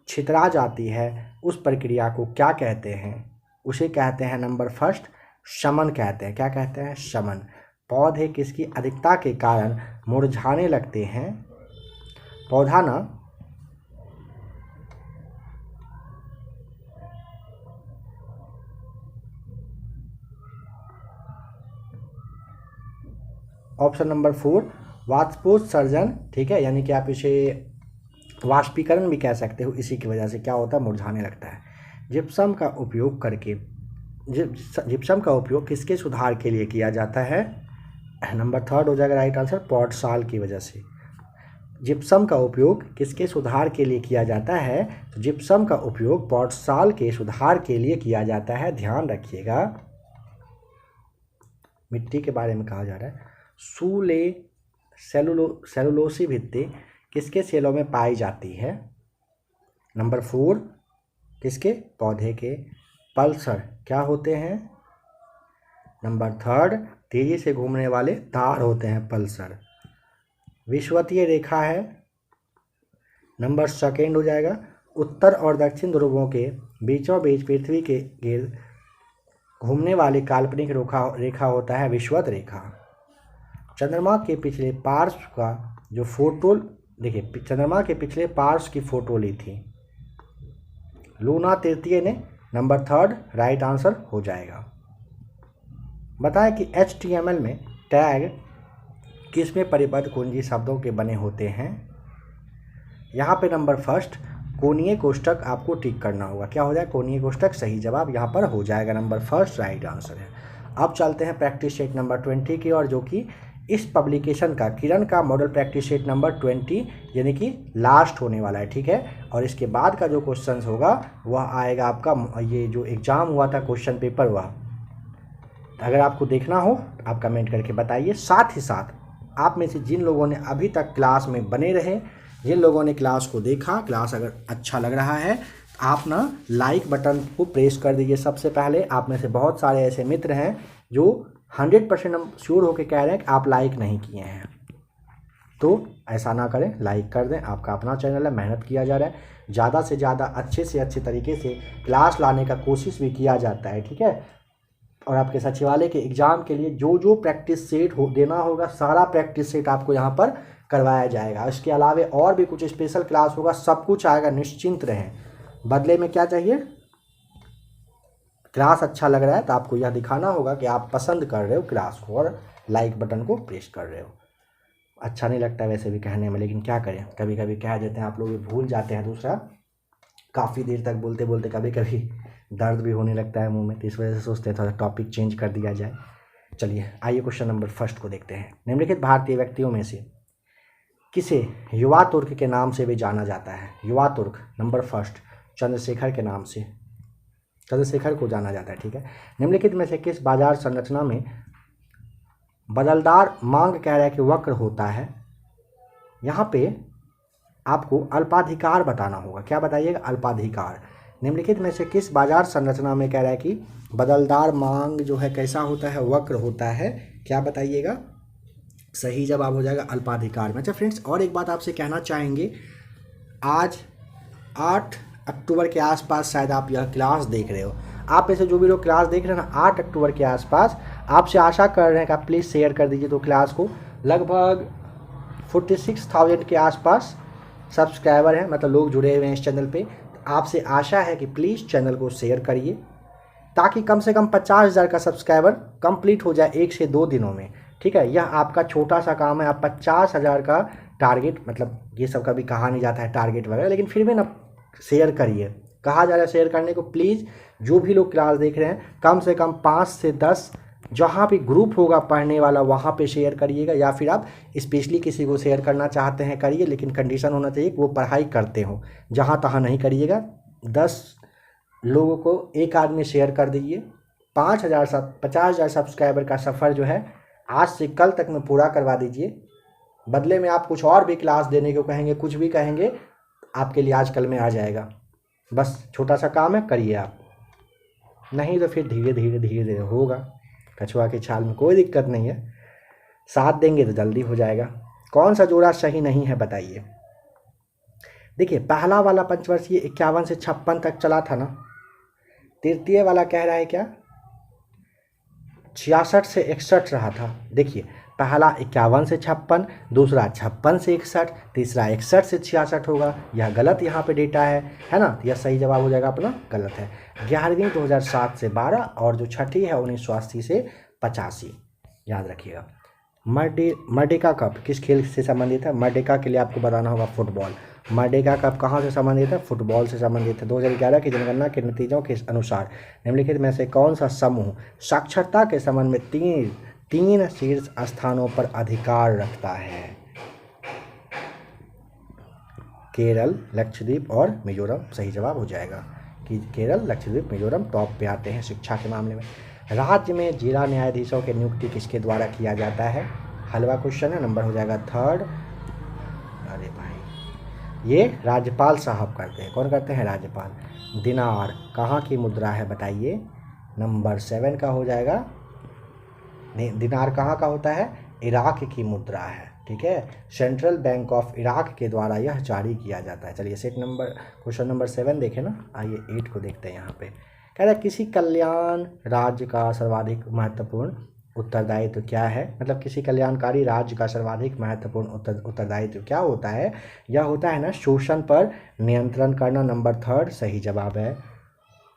छितरा जाती है उस प्रक्रिया को क्या कहते हैं? उसे कहते हैं नंबर फर्स्ट शमन कहते हैं। क्या कहते हैं? शमन। पौधे किसकी अधिकता के कारण मुरझाने लगते हैं? पौधा ना ऑप्शन नंबर 4 वाष्पोत्सर्जन। ठीक है। यानी कि आप इसे वाष्पीकरण भी कह सकते हो। इसी की वजह से क्या होता है? मुरझाने लगता है। जिप्सम का उपयोग करके जिप्सम का उपयोग किसके सुधार के लिए किया जाता है? नंबर थर्ड हो जाएगा राइट आंसर। पॉटसाल की वजह से। जिप्सम का उपयोग किसके सुधार के लिए किया जाता है? तो जिप्सम का उपयोग पॉटसाल के सुधार के लिए किया जाता है। ध्यान रखिएगा। मिट्टी के बारे में कहा जा रहा है। सेलुलोसी भित्ति किसके सेलों में पाई जाती है? नंबर 4 किसके? पौधे के। पल्सर क्या होते हैं? नंबर थर्ड तेजी से घूमने वाले तार होते हैं पल्सर। विषुवतीय रेखा है। नंबर सेकेंड हो जाएगा उत्तर और दक्षिण ध्रुवों के बीचों बीच पृथ्वी के गिर्द घूमने वाली काल्पनिक रेखा होता है विषुवत रेखा। चंद्रमा के पिछले पार्श्व का जो फोटो, देखिए चंद्रमा के पिछले पार्श्व की फोटो ली थी लूना तृतीय ने। नंबर थर्ड राइट आंसर हो जाएगा। बताएं कि HTML में टैग किसमें परिबद्ध कुंजी शब्दों के बने होते हैं। यहाँ पे नंबर फर्स्ट कोणीय कोष्ठक आपको टिक करना होगा। क्या हो जाएगा? कोणीय कोष्ठक सही जवाब यहाँ पर हो जाएगा। नंबर फर्स्ट राइट आंसर है। अब चलते हैं प्रैक्टिस सेट नंबर 20 की और जो कि इस पब्लिकेशन का किरण का मॉडल प्रैक्टिस सेट नंबर 20 यानी कि लास्ट होने वाला है। ठीक है, और इसके बाद का जो क्वेश्चन होगा वह आएगा आपका ये जो एग्ज़ाम हुआ था क्वेश्चन पेपर, वह अगर आपको देखना हो आप कमेंट करके बताइए। साथ ही साथ आप में से जिन लोगों ने अभी तक क्लास में बने रहे, जिन लोगों ने क्लास को देखा, क्लास अगर अच्छा लग रहा है आप ना लाइक बटन को प्रेस कर दीजिए। सबसे पहले आप में से बहुत सारे ऐसे मित्र हैं जो 100% हम श्योर होकर कह रहे हैं कि आप लाइक नहीं किए हैं, तो ऐसा ना करें, लाइक कर दें। आपका अपना चैनल है, मेहनत किया जा रहा है, ज़्यादा से ज़्यादा अच्छे से अच्छे तरीके से क्लास लाने का कोशिश भी किया जाता है। ठीक है, और आपके सचिवालय के एग्ज़ाम के लिए जो जो प्रैक्टिस सेट देना होगा सारा प्रैक्टिस सेट आपको यहाँ पर करवाया जाएगा। इसके अलावा और भी कुछ स्पेशल क्लास होगा, सब कुछ आएगा, निश्चिंत रहें। बदले में क्या चाहिए? क्लास अच्छा लग रहा है तो आपको यह दिखाना होगा कि आप पसंद कर रहे हो क्लास को और लाइक बटन को प्रेस कर रहे हो। अच्छा नहीं लगता वैसे भी कहने में, लेकिन क्या करें, कभी कभी कह देते हैं, आप लोग भी भूल जाते हैं। दूसरा, काफ़ी देर तक बोलते बोलते कभी कभी दर्द भी होने लगता है मुंह में, तो इस वजह से सोचते हैं थोड़ा टॉपिक चेंज कर दिया जाए। चलिए आइए क्वेश्चन नंबर फर्स्ट को देखते हैं। निम्नलिखित भारतीय व्यक्तियों में से किसे युवा तुर्क के नाम से भी जाना जाता है? युवा तुर्क नंबर फर्स्ट चंद्रशेखर के नाम से, चंद्रशेखर को जाना जाता है। ठीक है, निम्नलिखित में से किस बाजार संरचना में बदलदार मांग कह रहा है कि वक्र होता है? यहाँ पे आपको अल्पाधिकार बताना होगा। क्या बताइएगा? अल्पाधिकार। निम्नलिखित में से किस बाजार संरचना में कह रहा है कि बदलदार मांग जो है कैसा होता है? वक्र होता है। क्या बताइएगा? सही जवाब हो जाएगा अल्पाधिकार में। अच्छा फ्रेंड्स, और एक बात आपसे कहना चाहेंगे, आज 8 अक्टूबर के आसपास शायद आप यह क्लास देख रहे हो। आप ऐसे जो भी लोग क्लास देख रहे हैं ना 8 अक्टूबर के आसपास, आपसे आशा कर रहे हैं कि आप प्लीज़ शेयर कर दीजिए। तो क्लास को लगभग 46,000 के आसपास सब्सक्राइबर हैं, मतलब लोग जुड़े हुए हैं इस चैनल पे। आपसे आशा है कि प्लीज़ चैनल को शेयर करिए ताकि कम से कम 50,000 का सब्सक्राइबर कंप्लीट हो जाए 1 से 2 दिनों में। ठीक है, यह आपका छोटा सा काम है। आप 50,000 का टारगेट, मतलब ये सब कभी कहा नहीं जाता है टारगेट वगैरह, लेकिन फिर भी ना शेयर करिए। कहा जा रहा है शेयर करने को। प्लीज़ जो भी लोग क्लास देख रहे हैं कम से कम 5 से 10 जहाँ भी ग्रुप होगा पढ़ने वाला वहाँ पे शेयर करिएगा, या फिर आप स्पेशली किसी को शेयर करना चाहते हैं करिए, लेकिन कंडीशन होना चाहिए कि वो पढ़ाई करते हो। जहाँ तहाँ नहीं करिएगा। 10 लोगों को एक आदमी शेयर कर दीजिए। 50,000 सब्सक्राइबर का सफ़र जो है आज से कल तक में पूरा करवा दीजिए। बदले में आप कुछ और भी क्लास देने को कहेंगे, कुछ भी कहेंगे, आपके लिए आज कल में आ जाएगा। बस छोटा सा काम है, करिए आप। नहीं तो फिर धीरे धीरे होगा। कछुआ की छाल में कोई दिक्कत नहीं है, साथ देंगे तो जल्दी हो जाएगा। कौन सा जोड़ा सही नहीं है बताइए? देखिए, पहला वाला पंचवर्षीय 51 से 56 तक चला था ना। तृतीय वाला कह रहा है क्या 66 से 61 रहा था। देखिए, पहला 51 से 56, दूसरा 56 से 61, तीसरा 61 से 66 होगा। यह गलत यहाँ पे डेटा है ना। यह सही जवाब हो जाएगा अपना, गलत है। 11वीं 2007 से 12 और जो छठी है 1980 से 85, याद रखिएगा। मर्डेका कप किस खेल से संबंधित है? मर्डेका के लिए आपको बताना होगा फुटबॉल। मर्डेका कप कहाँ से संबंधित है? फुटबॉल से संबंधित है। 2011 की जनगणना के नतीजों के अनुसार निम्नलिखित में से कौन सा समूह साक्षरता के संबंध में तीन शीर्ष स्थानों पर अधिकार रखता है? केरल, लक्षद्वीप और मिजोरम सही जवाब हो जाएगा कि केरल, लक्षद्वीप, मिजोरम टॉप पे आते हैं शिक्षा के मामले में। राज्य में जिला न्यायाधीशों की नियुक्ति किसके द्वारा किया जाता है? हलवा क्वेश्चन है, नंबर हो जाएगा 3rd। अरे भाई, ये राज्यपाल साहब करते हैं। कौन करते हैं? राज्यपाल। दिनार कहाँ की मुद्रा है बताइए? नंबर 7 का हो जाएगा। दिनार कहाँ का होता है? इराक की मुद्रा है। ठीक है, सेंट्रल बैंक ऑफ इराक के द्वारा यह जारी किया जाता है। चलिए क्वेश्चन नंबर 7 देखें ना। आइए 8 को देखते हैं। यहाँ पे कह रहा है किसी कल्याण राज्य का सर्वाधिक महत्वपूर्ण उत्तरदायित्व क्या है, मतलब किसी कल्याणकारी राज्य का सर्वाधिक महत्वपूर्ण उत्तरदायित्व क्या होता है। यह होता है ना शोषण पर नियंत्रण करना। नंबर 3 सही जवाब है।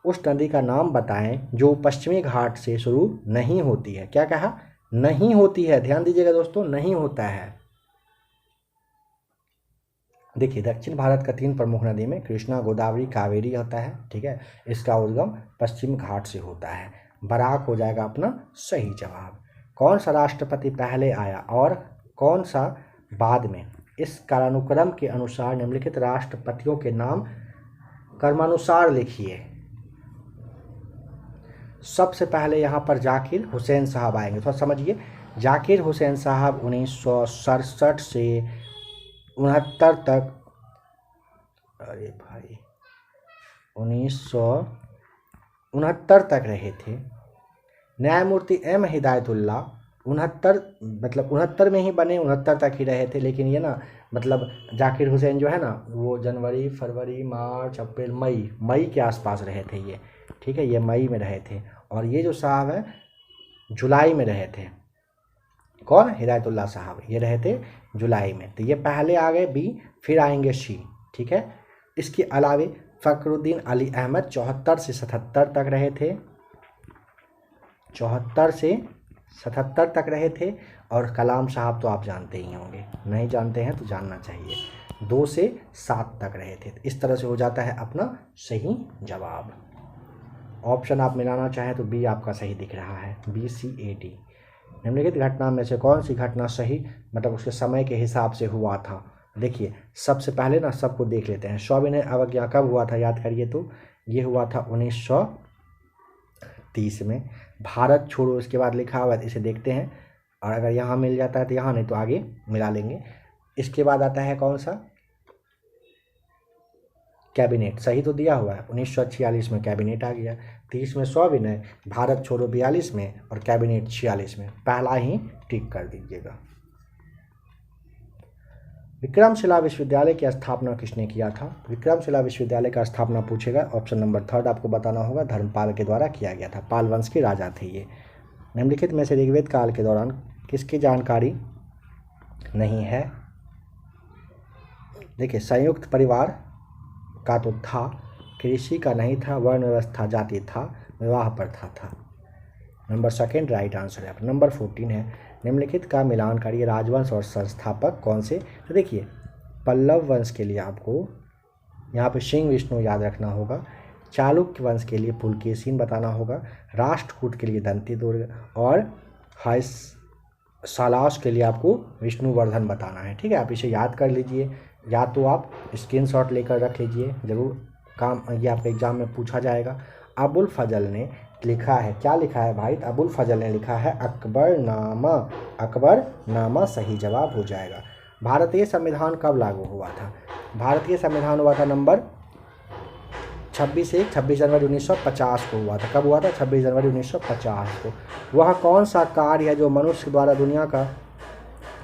उस नदी का नाम बताएं जो पश्चिमी घाट से शुरू नहीं होती है। क्या कहा, नहीं होती है, ध्यान दीजिएगा दोस्तों, नहीं होता है। देखिए दक्षिण भारत का 3 प्रमुख नदी में कृष्णा, गोदावरी, कावेरी होता है। ठीक है, इसका उद्गम पश्चिम घाट से होता है। बराक हो जाएगा अपना सही जवाब। कौन सा राष्ट्रपति पहले आया और कौन सा बाद में। इस कालानुक्रम के अनुसार निम्नलिखित राष्ट्रपतियों के नाम क्रमानुसार लिखिए। सबसे पहले यहाँ पर जाकिर हुसैन साहब आएंगे, थोड़ा समझिए। जाकिर हुसैन साहब 1967 से 69 तक, अरे भाई 1969 तक रहे थे। न्यायमूर्ति एम हिदायतुल्लाह 69 में ही बने, 69 तक ही रहे थे। लेकिन ये ना मतलब जाकिर हुसैन जो है ना वो जनवरी, फरवरी, मार्च, अप्रैल, मई के आसपास रहे थे ये। ठीक है, ये मई में रहे थे। और ये जो साहब हैं जुलाई में रहे थे। कौन, हिदायतुल्लाह साहब, ये रहे थे जुलाई में। तो ये पहले आ गए बी, फिर आएंगे सी। ठीक है, इसके अलावे फखरुद्दीन अली अहमद 74 से 77 तक रहे थे। 74 से 77 तक रहे थे। और कलाम साहब तो आप जानते ही होंगे, नहीं जानते हैं तो जानना चाहिए, 2 से 7 तक रहे थे। इस तरह से हो जाता है अपना सही जवाब। ऑप्शन आप मिलाना चाहें तो बी आपका सही दिख रहा है, BCAD। निम्नलिखित घटना में से कौन सी घटना सही मतलब उसके समय के हिसाब से हुआ था। देखिए सबसे पहले ना सबको देख लेते हैं। सविनय अवज्ञा कब हुआ था, याद करिए तो ये हुआ था 1930 में। भारत छोड़ो इसके बाद लिखा हुआ है, इसे देखते हैं। और अगर यहाँ मिल जाता है तो यहाँ, नहीं तो आगे मिला लेंगे। इसके बाद आता है कौन सा, कैबिनेट, सही तो दिया हुआ है। 1946 में कैबिनेट आ गया। 30 में सविनय, भारत छोड़ो 42 में और कैबिनेट 46 में। पहला ही टिक कर दीजिएगा। विक्रमशिला विश्वविद्यालय की स्थापना किसने किया था। विक्रमशिला विश्वविद्यालय का स्थापना पूछेगा, ऑप्शन नंबर 3 आपको बताना होगा, धर्मपाल के द्वारा किया गया था। पाल वंश के राजा थे ये। निम्नलिखित में से ऋग्वेद काल के दौरान किसकी जानकारी नहीं है। देखिए संयुक्त परिवार का तो था, कृषि का नहीं था, वर्ण व्यवस्था जाति था, विवाह प्रथा था। नंबर 2 राइट आंसर है। नंबर 14 है निम्नलिखित का मिलानकारी राजवंश और संस्थापक कौन से। तो देखिए पल्लव वंश के लिए आपको यहाँ पे सिंह विष्णु याद रखना होगा। चालुक्य वंश के लिए पुलकेशिन बताना होगा। राष्ट्रकूट के लिए दंतिदुर्ग और सालास के लिए आपको विष्णुवर्धन बताना है। ठीक है, आप इसे याद कर लीजिए, या तो आप स्क्रीनशॉट लेकर रख लीजिए, ज़रूर काम ये आपके एग्जाम में पूछा जाएगा। अबुल फजल ने लिखा है, क्या लिखा है भाई, अबुल फजल ने लिखा है अकबरनामा। अकबरनामा सही जवाब हो जाएगा। भारतीय संविधान कब लागू हुआ था। भारतीय संविधान हुआ था नंबर 26 जनवरी 1950 को हुआ था। कब हुआ था, 26 जनवरी 1950 को। वह कौन सा कार्य है जो मनुष्य द्वारा दुनिया का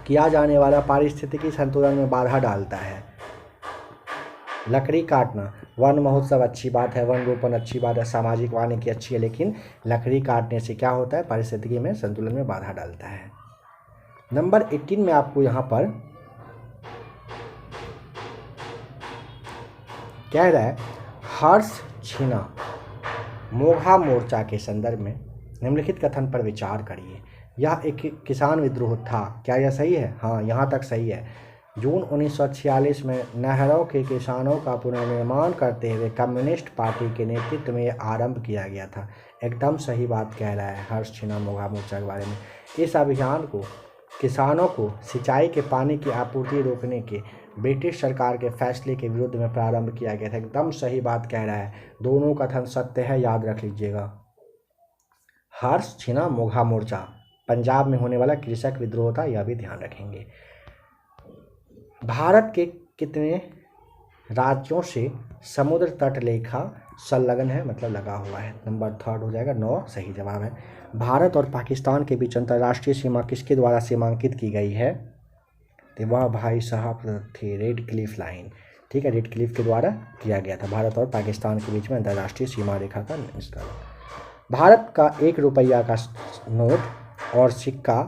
किया जाने वाला पारिस्थितिकी संतुलन में बाधा डालता है। लकड़ी काटना। वन महोत्सव अच्छी बात है, वन रोपण अच्छी बात है, सामाजिक वानिकी अच्छी है, लेकिन लकड़ी काटने से क्या होता है, पारिस्थितिकी में संतुलन में बाधा डालता है। नंबर 18 में आपको यहाँ पर कह रहा है हर्ष छीना मोघा मोर्चा के संदर्भ में निम्नलिखित कथन पर विचार करिए। यह एक किसान विद्रोह था। क्या यह सही है, हाँ यहाँ तक सही है। जून 1946 में नहरों के किसानों का पुनर्निर्माण करते हुए कम्युनिस्ट पार्टी के नेतृत्व में आरंभ किया गया था। एकदम सही बात कह रहा है हर्ष छीना मोघा मोर्चा के बारे में। इस अभियान को किसानों को सिंचाई के पानी की आपूर्ति रोकने के ब्रिटिश सरकार के फैसले के विरुद्ध में प्रारंभ किया गया था। एकदम सही बात कह रहा है, दोनों कथन सत्य है, याद रख लीजिएगा। हर्ष छीना मोघा मोर्चा पंजाब में होने वाला कृषक विद्रोह था, यह भी ध्यान रखेंगे। भारत के कितने राज्यों से समुद्र तट रेखा संलग्न है, मतलब लगा हुआ है। नंबर 3 हो जाएगा, 9 सही जवाब है। भारत और पाकिस्तान के बीच अंतर्राष्ट्रीय सीमा किसके द्वारा सीमांकित की गई है। तो वह भाई साहब थे रेड क्लिफ लाइन, ठीक है, रेड क्लिफ के द्वारा किया गया था। भारत और पाकिस्तान के बीच में अंतर्राष्ट्रीय सीमा रेखा का निष्कर्षण। भारत का 1 रुपया का नोट और सिक्का,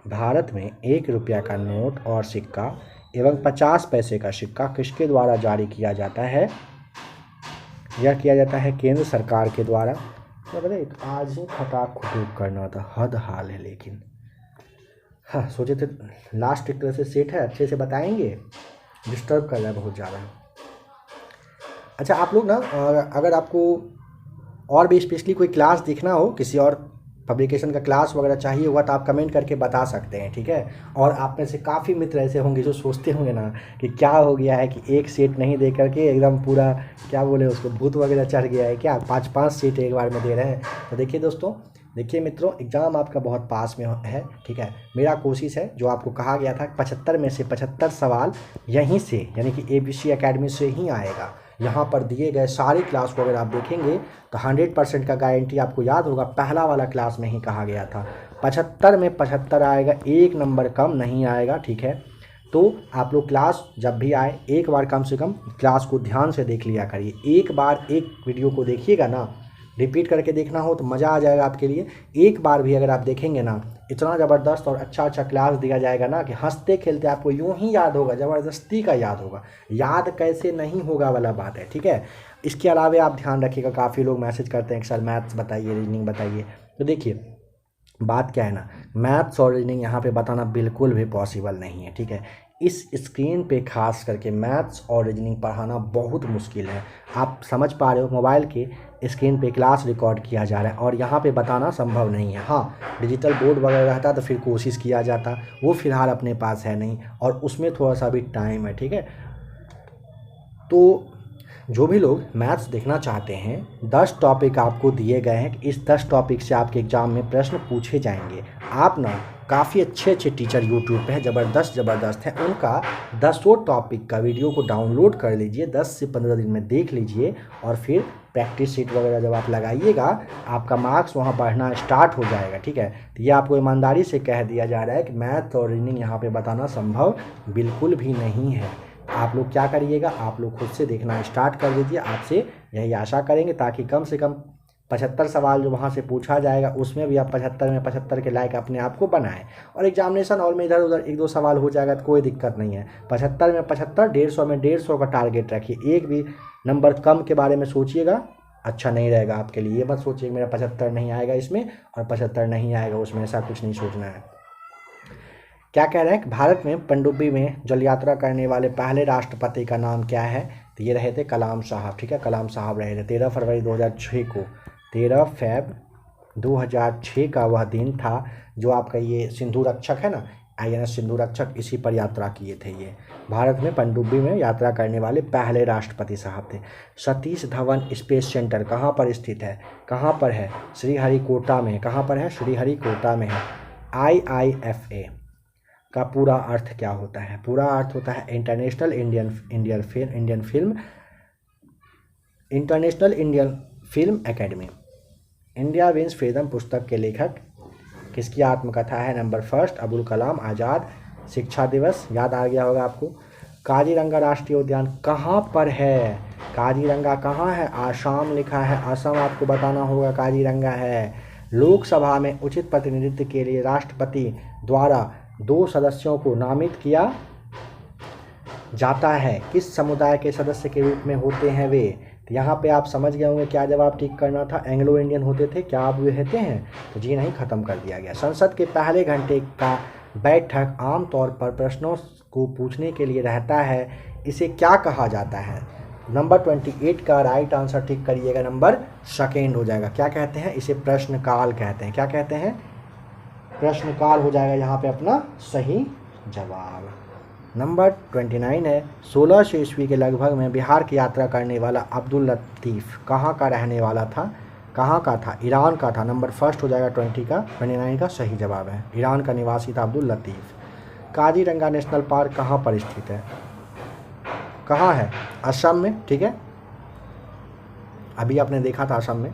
भारत में 1 रुपया का नोट और सिक्का एवं 50 पैसे का सिक्का किसके द्वारा जारी किया जाता है? यह किया जाता है केंद्र सरकार के द्वारा। तो बताइए आज ही खटाक खुटूक करना था, हद हाल है। लेकिन हाँ, सोचे थे लास्ट एक तरह से सेट है, अच्छे से बताएंगे, डिस्टर्ब कर रहा है बहुत ज़्यादा। अच्छा, आप लोग ना अगर आपको और भी स्पेशली कोई क्लास देखना हो, किसी और पब्लिकेशन का क्लास वगैरह चाहिए होगा तो आप कमेंट करके बता सकते हैं, ठीक है। और आप में से काफ़ी मित्र ऐसे होंगे जो सोचते होंगे ना कि क्या हो गया है कि एक सेट नहीं दे करके एकदम पूरा क्या बोले उसको भूत वगैरह चढ़ गया है क्या, 5-5 सेट एक बार में दे रहे हैं। तो देखिए दोस्तों, देखिए मित्रों, एग्ज़ाम आपका बहुत पास में है, ठीक है। मेरा कोशिश है, जो आपको कहा गया था 75 में से 75 सवाल यहीं से यानी कि ABC एकेडमी से ही आएगा। यहाँ पर दिए गए सारी क्लास को अगर आप देखेंगे तो 100% का गारंटी आपको याद होगा, पहला वाला क्लास में ही कहा गया था 75 में 75 आएगा, 1 नंबर कम नहीं आएगा, ठीक है। तो आप लोग क्लास जब भी आए एक बार कम से कम क्लास को ध्यान से देख लिया करिए। एक बार एक वीडियो को देखिएगा ना, रिपीट करके देखना हो तो मज़ा आ जाएगा आपके लिए। एक बार भी अगर आप देखेंगे ना, इतना ज़बरदस्त और अच्छा क्लास दिया जाएगा ना कि हंसते खेलते आपको यूं ही याद होगा, ज़बरदस्ती का याद होगा। याद कैसे नहीं होगा वाला बात है, ठीक है। इसके अलावा आप ध्यान रखिएगा, काफ़ी लोग मैसेज करते हैं कि सर मैथ्स बताइए, रीजनिंग बताइए। तो देखिए बात क्या है ना, मैथ्स और रीजनिंग यहाँ पे बताना बिल्कुल भी पॉसिबल नहीं है, ठीक है। इस स्क्रीन पे खास करके मैथ्स और रीजनिंग पढ़ाना बहुत मुश्किल है। आप समझ पा रहे हो, मोबाइल के स्क्रीन पे क्लास रिकॉर्ड किया जा रहा है और यहाँ पे बताना संभव नहीं है। हाँ, डिजिटल बोर्ड वगैरह रहता तो फिर कोशिश किया जाता, वो फिलहाल अपने पास है नहीं और उसमें थोड़ा सा भी टाइम है, ठीक है। तो जो भी लोग मैथ्स देखना चाहते हैं, 10 टॉपिक आपको दिए गए हैं कि इस 10 टॉपिक से आपके एग्ज़ाम में प्रश्न पूछे जाएंगे। आप ना काफ़ी अच्छे टीचर यूट्यूब पे हैं, ज़बरदस्त हैं, उनका 10 टॉपिक का वीडियो को डाउनलोड कर लीजिए, 10 से 15 दिन में देख लीजिए और फिर प्रैक्टिस शीट वगैरह जब आप लगाइएगा आपका मार्क्स वहाँ बढ़ना स्टार्ट हो जाएगा, ठीक है। तो ये आपको ईमानदारी से कह दिया जा रहा है कि मैथ और रीजनिंग यहाँ पे बताना संभव बिल्कुल भी नहीं है। आप लोग क्या करिएगा, आप लोग खुद से देखना स्टार्ट कर दीजिए। आपसे यही आशा करेंगे ताकि कम से कम 75 सवाल जो वहाँ से पूछा जाएगा उसमें भी आप 75 में 75 के लायक अपने आप को बनाएं। और एग्जामिनेशन हॉल में इधर उधर 1-2 सवाल हो जाएगा तो कोई दिक्कत नहीं है। 75 में 75, 150 में 150 का टारगेट रखिए। एक भी नंबर कम के बारे में सोचिएगा, अच्छा नहीं रहेगा आपके लिए। ये मत सोचिए मेरा 75 नहीं आएगा इसमें और 75 नहीं आएगा उसमें, ऐसा कुछ नहीं सोचना है। क्या कह रहे हैं कि भारत में पनडुब्बी में जल यात्रा करने वाले पहले राष्ट्रपति का नाम क्या है? तो ये रहे थे कलाम साहब, ठीक है, कलाम साहब रहे थे। 13 फरवरी 2006 को, 13 फरवरी 2006 का वह दिन था जो आपका ये सिंधु रक्षक है ना, INS सिंधु रक्षक, इसी पर यात्रा किए थे। ये भारत में पनडुब्बी में यात्रा करने वाले पहले राष्ट्रपति साहब थे। सतीश धवन स्पेस सेंटर कहाँ पर स्थित है? कहाँ पर है? श्रीहरिकोटा में। कहाँ पर है? श्रीहरिकोटा में है। IIFA का पूरा अर्थ क्या होता है? पूरा अर्थ होता है international Indian film academy. India wins freedom पुस्तक के लेखक किसकी आत्मकथा है? नंबर 1 अबुल कलाम आज़ाद। शिक्षा दिवस याद आ गया होगा आपको। काजीरंगा राष्ट्रीय उद्यान कहाँ पर है? काजीरंगा कहाँ है? आसाम लिखा है, असम आपको बताना होगा काजीरंगा है। लोकसभा में उचित प्रतिनिधित्व के लिए राष्ट्रपति द्वारा 2 सदस्यों को नामित किया जाता है। किस समुदाय के सदस्य के रूप में होते हैं वे? तो यहाँ पे आप समझ गए होंगे क्या जवाब ठीक करना था। एंग्लो इंडियन होते थे। क्या आप वे रहते हैं? तो जी नहीं, ख़त्म कर दिया गया। संसद के पहले घंटे का बैठक आमतौर पर प्रश्नों को पूछने के लिए रहता है, इसे क्या कहा जाता है? नंबर 28 का राइट आंसर ठीक करिएगा, नंबर 2 हो जाएगा। क्या कहते हैं? इसे प्रश्नकाल कहते हैं। क्या कहते हैं? प्रश्नकाल हो जाएगा यहाँ पे अपना सही जवाब। नंबर 29 है 1600 ईस्वी के लगभग में बिहार की यात्रा करने वाला अब्दुल लतीफ़ कहाँ का रहने वाला था? कहाँ का था? ईरान का था। नंबर 1 हो जाएगा 29 का सही जवाब है। ईरान का निवासी था अब्दुल लतीफ़। काजीरंगा नेशनल पार्क कहाँ पर स्थित है? कहाँ है? असम में, ठीक है, अभी आपने देखा था असम में।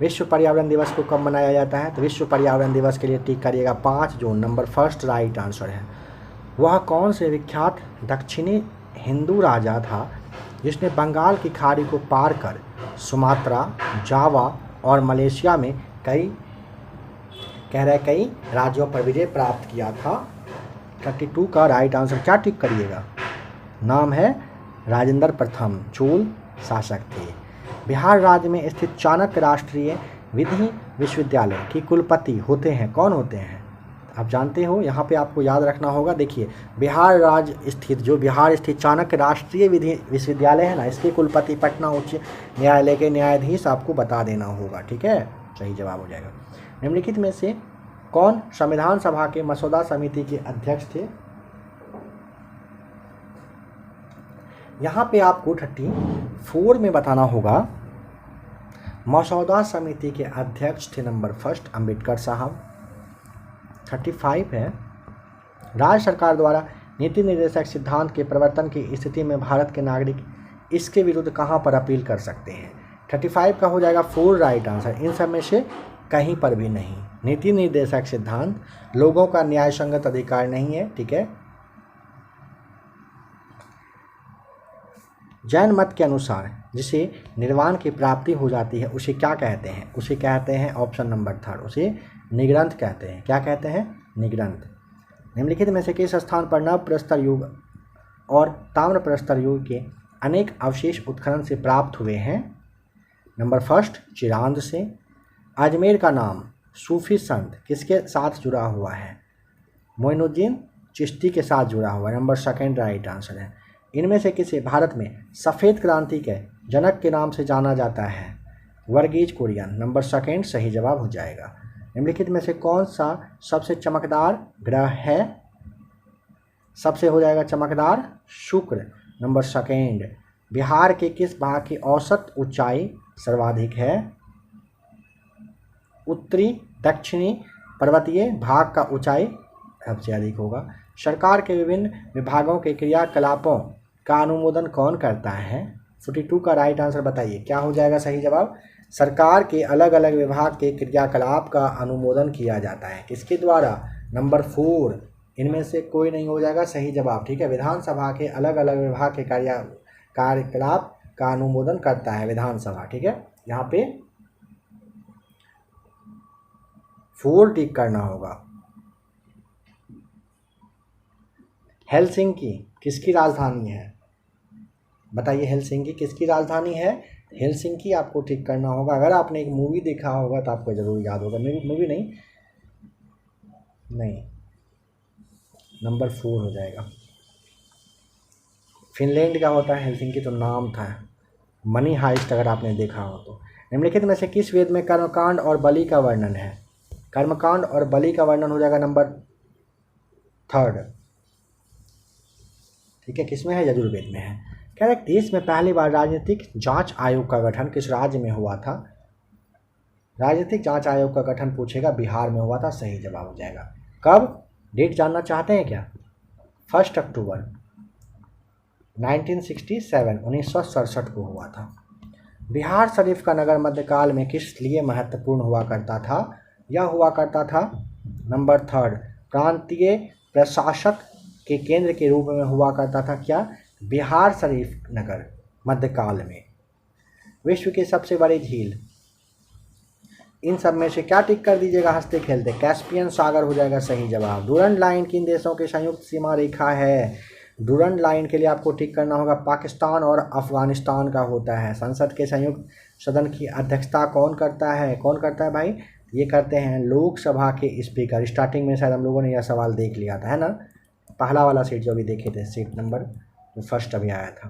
विश्व पर्यावरण दिवस को कब मनाया जाता है? तो विश्व पर्यावरण दिवस के लिए टिक करिएगा 5 जून। नंबर 1 राइट आंसर है। वह कौन से विख्यात दक्षिणी हिंदू राजा था जिसने बंगाल की खाड़ी को पार कर सुमात्रा, जावा और मलेशिया में कई राज्यों पर विजय प्राप्त किया था? 32 का राइट आंसर क्या टिक करिएगा? नाम है राजेंद्र प्रथम, चोल शासक थे। बिहार राज्य में स्थित चाणक्य राष्ट्रीय विधि विश्वविद्यालय की कुलपति होते हैं, कौन होते हैं? आप जानते हो, यहाँ पे आपको याद रखना होगा। देखिए, बिहार राज्य स्थित बिहार स्थित चाणक्य राष्ट्रीय विधि विश्वविद्यालय है ना, इसके कुलपति पटना उच्च न्यायालय के न्यायाधीश आपको बता देना होगा। ठीक है, सही जवाब हो जाएगा। निम्नलिखित में से कौन संविधान सभा के मसौदा समिति के अध्यक्ष थे? यहाँ पे आपको 34 में बताना होगा। मसौदा समिति के अध्यक्ष थे नंबर फर्स्ट अंबेडकर साहब। 35 है, राज्य सरकार द्वारा नीति निर्देशक सिद्धांत के प्रवर्तन की स्थिति में भारत के नागरिक इसके विरुद्ध कहाँ पर अपील कर सकते हैं? 35 का हो जाएगा 4 राइट आंसर। इन सब में से कहीं पर भी नहीं। नीति निर्देशक सिद्धांत लोगों का न्याय संगत अधिकार नहीं है। ठीक है, जैन मत के अनुसार जिसे निर्वाण की प्राप्ति हो जाती है उसे क्या कहते हैं? उसे कहते हैं ऑप्शन नंबर 3, उसे निग्रंथ कहते हैं। क्या कहते हैं? निग्रंथ। निम्नलिखित में से किस स्थान पर नव प्रस्तर युग और ताम्र प्रस्तर युग के अनेक अवशेष उत्खनन से प्राप्त हुए हैं? नंबर फर्स्ट चिरांद से। अजमेर का नाम सूफी संत किसके साथ जुड़ा हुआ है? मोइनुद्दीन चिश्ती के साथ जुड़ा हुआ है। नंबर सेकंड राइट आंसर है। इनमें से किसे भारत में सफ़ेद क्रांति के जनक के नाम से जाना जाता है? वर्गीज कुरियन। नंबर सेकंड सही जवाब हो जाएगा। निम्नलिखित में से कौन सा सबसे चमकदार ग्रह है? सबसे हो जाएगा चमकदार शुक्र। Number second. बिहार के किस भाग की औसत ऊंचाई सर्वाधिक है? उत्तरी दक्षिणी पर्वतीय भाग का ऊंचाई सबसे अधिक होगा। सरकार के विभिन्न विभागों के क्रियाकलापों का अनुमोदन कौन करता है? 42 का राइट आंसर बताइए, क्या हो जाएगा सही जवाब? सरकार के अलग अलग विभाग के क्रियाकलाप का अनुमोदन किया जाता है, किसके द्वारा? नंबर 4, इनमें से कोई नहीं हो जाएगा सही जवाब। ठीक है, विधानसभा के अलग अलग विभाग के कार्यकलाप का अनुमोदन करता है विधानसभा। ठीक है, यहाँ पे 4 टिक करना होगा। हेलसिंकी किसकी राजधानी है? बताइए, हेलसिंकी किसकी राजधानी है? हेलसिंकी आपको टिक करना होगा। अगर आपने एक मूवी देखा होगा तो आपको ज़रूर याद होगा। मूवी नहीं, नंबर 4 हो जाएगा। फिनलैंड का होता है हेलसिंकी, तो नाम था। मनी हाइस्ट अगर आपने देखा हो तो। निम्नलिखित में से किस वेद में कर्मकांड और बलि का वर्णन है? कर्मकांड और बलि का वर्णन हो जाएगा नंबर 3। ठीक है, किसमें है? यजुर्वेद में है। कह रहे देश में पहली बार राजनीतिक जांच आयोग का गठन किस राज्य में हुआ था? राजनीतिक जांच आयोग का गठन पूछेगा, बिहार में हुआ था, सही जवाब हो जाएगा। कब? डेट जानना चाहते हैं क्या? 1 अक्टूबर 1967 को हुआ था। बिहार शरीफ का नगर मध्यकाल में किस लिए महत्वपूर्ण हुआ करता था? यह हुआ करता था नंबर 3 प्रांतीय प्रशासक के केंद्र के रूप में हुआ करता था। क्या? बिहार शरीफ नगर मध्यकाल में। विश्व की सबसे बड़ी झील, इन सब में से क्या टिक कर दीजिएगा हंसते खेलते? कैस्पियन सागर हो जाएगा सही जवाब। डूरंड लाइन किन देशों की संयुक्त सीमा रेखा है? डूरंड लाइन के लिए आपको टिक करना होगा, पाकिस्तान और अफगानिस्तान का होता है। संसद के संयुक्त सदन की अध्यक्षता कौन करता है? कौन करता है भाई? ये करते हैं लोकसभा के स्पीकर। स्टार्टिंग में शायद हम लोगों ने यह सवाल देख लिया था, है ना, पहला वाला सीट जो भी देखे थे, सीट नंबर जो फर्स्ट अभी आया था।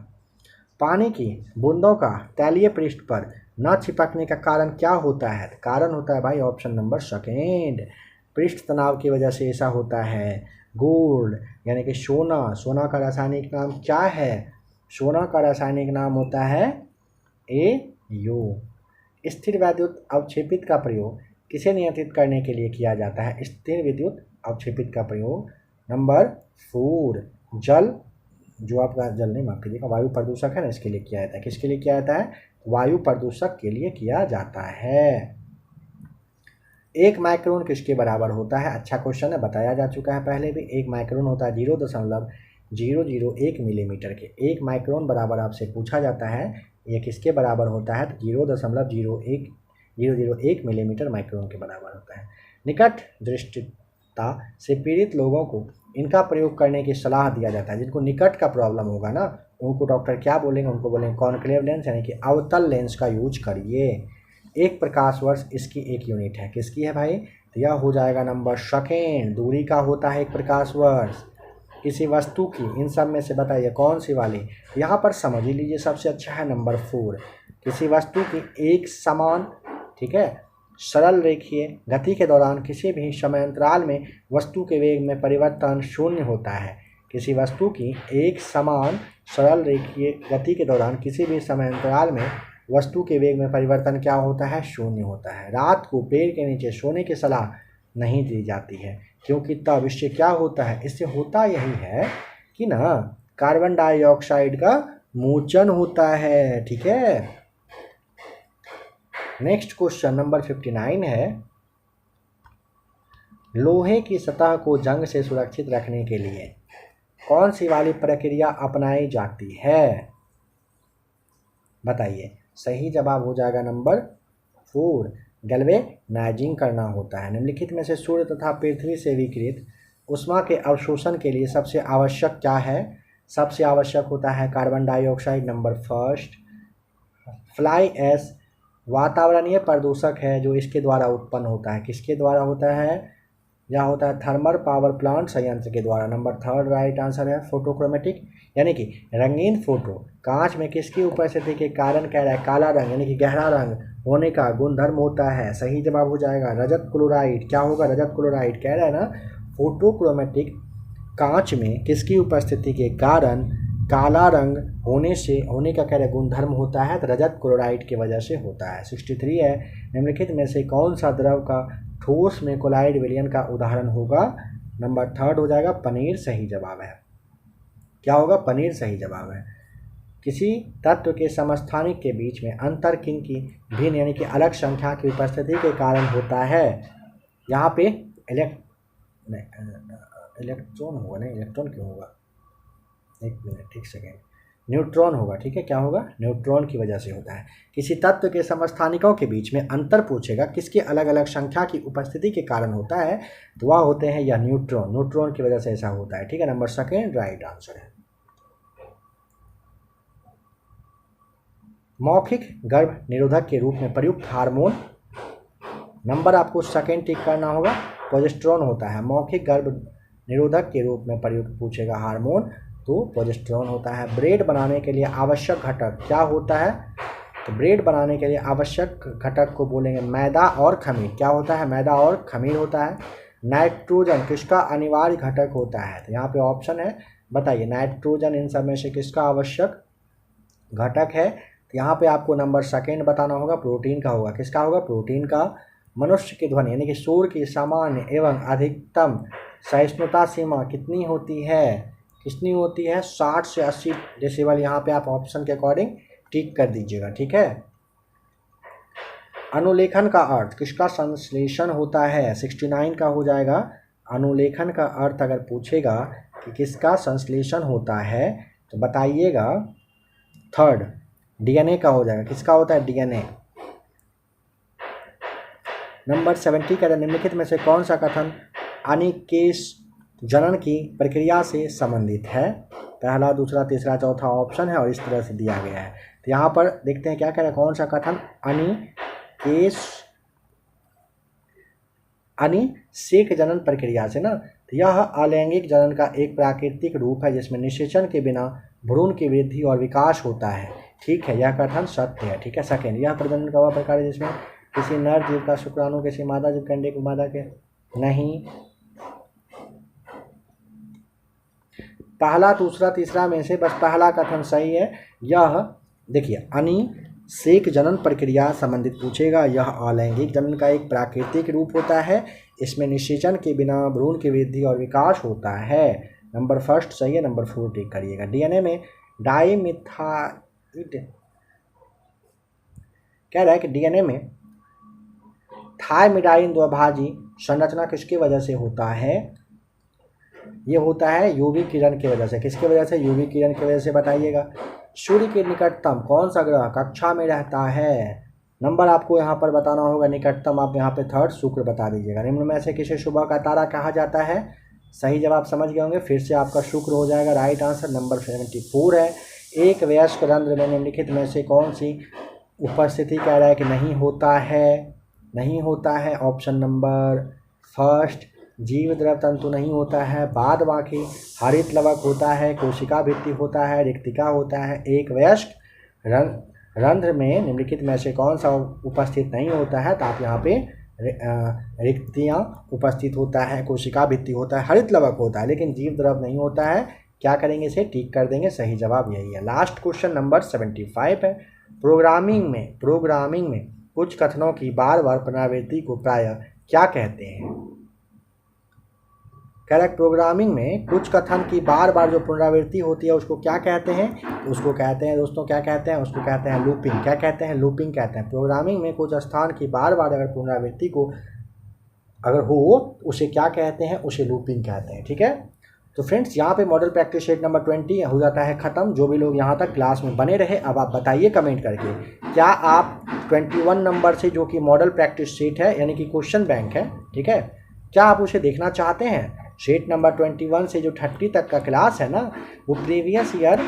पानी की बूंदों का तैलीय पृष्ठ पर न चिपकने का कारण क्या होता है? कारण होता है भाई ऑप्शन नंबर सेकेंड, पृष्ठ तनाव की वजह से ऐसा होता है। गोल्ड यानी कि सोना, सोना का रासायनिक नाम क्या है? सोना का रासायनिक नाम होता है AU। स्थिर विद्युत अवक्षेपित का प्रयोग किसे नियंत्रित करने के लिए किया जाता है? स्थिर विद्युत अवक्षेपित का प्रयोग नंबर 4 जल, जो आपका जल नहीं, माफ कीजिएगा, वायु प्रदूषक है ना, इसके लिए किया जाता है। किसके लिए किया जाता है? वायु प्रदूषक के लिए किया जाता है। 1 माइक्रोन किसके बराबर होता है? अच्छा क्वेश्चन है, बताया जा चुका है पहले भी। 1 माइक्रोन होता है 0.001 मिलीमीटर के। 1 माइक्रोन बराबर आपसे पूछा जाता है ये किसके बराबर होता है? तो 0.001 मिलीमीटर माइक्रोन के बराबर होता है। निकट दृष्टिता से पीड़ित लोगों को इनका प्रयोग करने की सलाह दिया जाता है। जिनको निकट का प्रॉब्लम होगा ना, उनको डॉक्टर क्या बोलेंगे? उनको बोलेंगे कॉन्क्लेव लेंस यानी कि अवतल लेंस का यूज करिए। 1 प्रकाश वर्ष इसकी एक यूनिट है। किसकी है भाई? तो यह हो जाएगा नंबर सेकेंड। दूरी का होता है 1 प्रकाश वर्ष किसी वस्तु की। इन सब में से बताइए कौन सी वाली? यहाँ पर समझ ही लीजिए, सबसे अच्छा है नंबर 4। किसी वस्तु की एक समान, ठीक है, सरल रेखीय गति के दौरान किसी भी समयांतराल में वस्तु के वेग में परिवर्तन शून्य होता है। किसी वस्तु की एक समान सरल रेखीय गति के दौरान किसी भी समयांतराल में वस्तु के वेग में परिवर्तन क्या होता है? शून्य होता है। रात को पेड़ के नीचे सोने की सलाह नहीं दी जाती है, क्योंकि तब इससे क्या होता है? इससे होता यही है कि ना कार्बन डाइऑक्साइड का मोचन होता है। ठीक है, नेक्स्ट क्वेश्चन नंबर 59 है, लोहे की सतह को जंग से सुरक्षित रखने के लिए कौन सी वाली प्रक्रिया अपनाई जाती है? बताइए। सही जवाब हो जाएगा नंबर 4, गैल्वेनाइजिंग करना होता है। निम्नलिखित में से सूर्य तथा पृथ्वी से विकिरित ऊष्मा के अवशोषण के लिए सबसे आवश्यक क्या है? सबसे आवश्यक होता है carbon dioxide, number first. Fly ash वातावरणीय प्रदूषक है जो इसके द्वारा उत्पन्न होता है। किसके द्वारा होता है? यह होता है थर्मल पावर प्लांट संयंत्र के द्वारा। नंबर थर्ड राइट आंसर है। फोटोक्रोमेटिक यानी कि रंगीन फोटो कांच में किसकी उपस्थिति के कारण कह रहा है? काला रंग यानी कि गहरा रंग होने का गुणधर्म होता है। सही जवाब हो जाएगा रजत क्लोराइड। क्या होगा? रजत क्लोराइड। कह रहा है ना, फोटोक्रोमेटिक कांच में किसकी उपस्थिति के कारण काला रंग होने का कह रहे गुणधर्म होता है? तो रजत क्लोराइड की वजह से होता है। 63 है, निम्नलिखित में से कौन सा द्रव का ठोस में कोलाइड विलयन का उदाहरण होगा? नंबर थर्ड हो जाएगा पनीर। सही जवाब है। क्या होगा? पनीर सही जवाब है। किसी तत्व के समस्थानिक के बीच में अंतर किनकी भिन्न यानी कि अलग संख्या की उपस्थिति के कारण होता है? यहाँ पे इलेक्ट्रॉन होगा, नहीं इलेक्ट्रॉन क्यों होगा? एक मिनट, ठीक सेकेंड, न्यूट्रॉन होगा। ठीक है, क्या होगा? न्यूट्रॉन की वजह से होता है। किसी तत्व के समस्थानिकों के बीच में अंतर पूछेगा किसके अलग अलग संख्या की उपस्थिति के कारण होता है, तो वह होते हैं या न्यूट्रॉन। न्यूट्रॉन की वजह से ऐसा होता है। ठीक है, नंबर सेकेंड राइट आंसर है। मौखिक गर्भ निरोधक के रूप में प्रयुक्त हार्मोन, नंबर आपको सेकेंड टिक करना होगा, प्रोजेस्टेरॉन होता है। मौखिक गर्भ निरोधक के रूप में प्रयुक्त पूछेगा हार्मोन, तो प्रोजेस्टेरॉन होता है। ब्रेड बनाने के लिए आवश्यक घटक क्या होता है? तो ब्रेड बनाने के लिए आवश्यक घटक को बोलेंगे मैदा और खमीर। क्या होता है? मैदा और खमीर होता है। नाइट्रोजन किसका अनिवार्य घटक होता है? तो यहाँ पे ऑप्शन है, बताइए नाइट्रोजन इन सब में से किसका आवश्यक घटक है? तो यहाँ पे आपको नंबर सेकेंड बताना होगा, प्रोटीन का होगा। किसका होगा? प्रोटीन का। मनुष्य की ध्वनि यानी कि शोर की सामान्य एवं अधिकतम सहिष्णुता सीमा कितनी होती है? कितनी होती है? 60 से 80 डेसिबल। यहाँ पे आप ऑप्शन के अकॉर्डिंग टिक कर दीजिएगा। ठीक है, अनुलेखन का अर्थ किसका संश्लेषण होता है? 69 का हो जाएगा। अनुलेखन का अर्थ अगर पूछेगा कि किसका संश्लेषण होता है तो बताइएगा थर्ड डीएनए का हो जाएगा। किसका होता है? डीएनए। नंबर 70 का निम्नलिखित में से कौन सा कथन अनिकेश जनन की प्रक्रिया से संबंधित है? पहला, दूसरा, तीसरा, चौथा ऑप्शन है और इस तरह से दिया गया है। तो यहाँ पर देखते हैं क्या कह रहे हैं, कौन सा कथन अनिषेक जनन प्रक्रिया से ना, तो यह अलैंगिक जनन का एक प्राकृतिक रूप है जिसमें निषेचन के बिना भ्रूण की वृद्धि और विकास होता है। ठीक है, यह कथन सत्य है। ठीक है, सेकेंड, यह प्रजनन का वह प्रकार है जिसमें किसी नर जीव का शुक्राणु किसी मादा जीव के अंडे की मादा के नहीं। पहला, दूसरा, तीसरा में से बस पहला कथन सही है। यह देखिए अनिषेक जनन प्रक्रिया संबंधित पूछेगा। यह अलैंगिक जनन का एक प्राकृतिक रूप होता है, इसमें निषेचन के बिना भ्रूण की वृद्धि और विकास होता है। नंबर फर्स्ट सही है, नंबर 4 टिक करिएगा। डीएनए में डाइमिथाइल कह रहा है कि डीएनए में थायमिडाइन द्विभाजी संरचना किसकी वजह से होता है? ये होता है यूवी किरण की वजह से। किसकी वजह से? यूवी किरण की वजह से। बताइएगा। सूर्य के निकटतम कौन सा ग्रह कक्षा में रहता है? नंबर आपको यहाँ पर बताना होगा। निकटतम आप यहाँ पे थर्ड शुक्र बता दीजिएगा। निम्न में से किसे सुबह का तारा कहा जाता है? सही जवाब समझ गए होंगे। फिर से आपका शुक्र हो जाएगा राइट आंसर। नंबर 74 है। एक वयस्क रंध्र में निम्नलिखित में से कौन सी उपस्थिति कह रहा है कि नहीं होता है? नहीं होता है। ऑप्शन नंबर फर्स्ट जीव द्रव तंतु नहीं होता है, बाद बाकी हरित लवक होता है, कोशिका भित्ति होता है, रिक्तिका होता है। एक वयस्क रंध्र में निम्नलिखित में से कौन सा उपस्थित नहीं होता है? तो आप यहाँ पे रिक्तियाँ उपस्थित होता है, कोशिका भित्ति होता है, हरित लवक होता है, लेकिन जीव द्रव नहीं होता है। क्या करेंगे? इसे टिक कर देंगे। सही जवाब यही है। लास्ट क्वेश्चन नंबर 75 है। प्रोग्रामिंग में कुछ कथनों की बार बार पुनरावृत्ति को प्रायः क्या कहते हैं? करेक्ट। प्रोग्रामिंग में कुछ कथन की बार बार जो पुनरावृत्ति होती है उसको क्या कहते हैं? तो उसको कहते हैं दोस्तों, क्या कहते हैं? उसको कहते हैं लूपिंग। क्या कहते हैं? लूपिंग कहते हैं। प्रोग्रामिंग में कुछ स्थान की बार बार अगर पुनरावृत्ति को अगर हो उसे क्या कहते हैं? उसे लूपिंग कहते हैं। ठीक है। तो फ्रेंड्स यहाँ पे मॉडल प्रैक्टिस सेट नंबर 20 हो जाता है ख़त्म। जो भी लोग यहाँ तक क्लास में बने रहे, अब आप बताइए कमेंट करके, क्या आप 21 नंबर से जो कि मॉडल प्रैक्टिस सेट है यानी कि क्वेश्चन बैंक है, ठीक है, क्या आप उसे देखना चाहते हैं? सेट नंबर 21 से जो 30 तक का क्लास है ना, वो प्रीवियस ईयर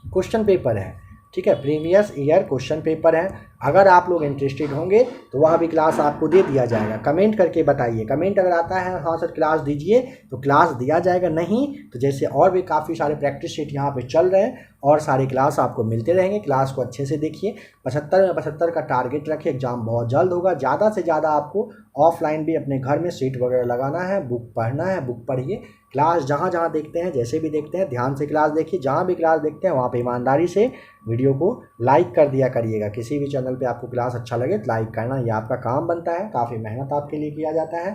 क्वेश्चन पेपर है। ठीक है, प्रीवियस ईयर क्वेश्चन पेपर है। अगर आप लोग इंटरेस्टेड होंगे तो वह भी क्लास आपको दे दिया जाएगा। कमेंट करके बताइए। कमेंट अगर आता है हाँ सर क्लास दीजिए तो क्लास दिया जाएगा, नहीं तो जैसे और भी काफ़ी सारे प्रैक्टिस शीट यहाँ पे चल रहे हैं और सारे क्लास आपको मिलते रहेंगे। क्लास को अच्छे से देखिए। 75 में 75 का टारगेट रखिए। एग्जाम बहुत जल्द होगा। ज़्यादा से ज़्यादा आपको ऑफलाइन भी अपने घर में सीट वगैरह लगाना है, बुक पढ़ना है, बुक पढ़िए। क्लास जहाँ जहाँ देखते हैं, जैसे भी देखते हैं, ध्यान से क्लास देखिए। जहाँ भी क्लास देखते हैं वहाँ पे ईमानदारी से वीडियो को लाइक कर दिया करिएगा। किसी भी चैनल पे आपको क्लास अच्छा लगे तो लाइक करना, ये आपका काम बनता है। काफ़ी मेहनत आपके लिए किया जाता है।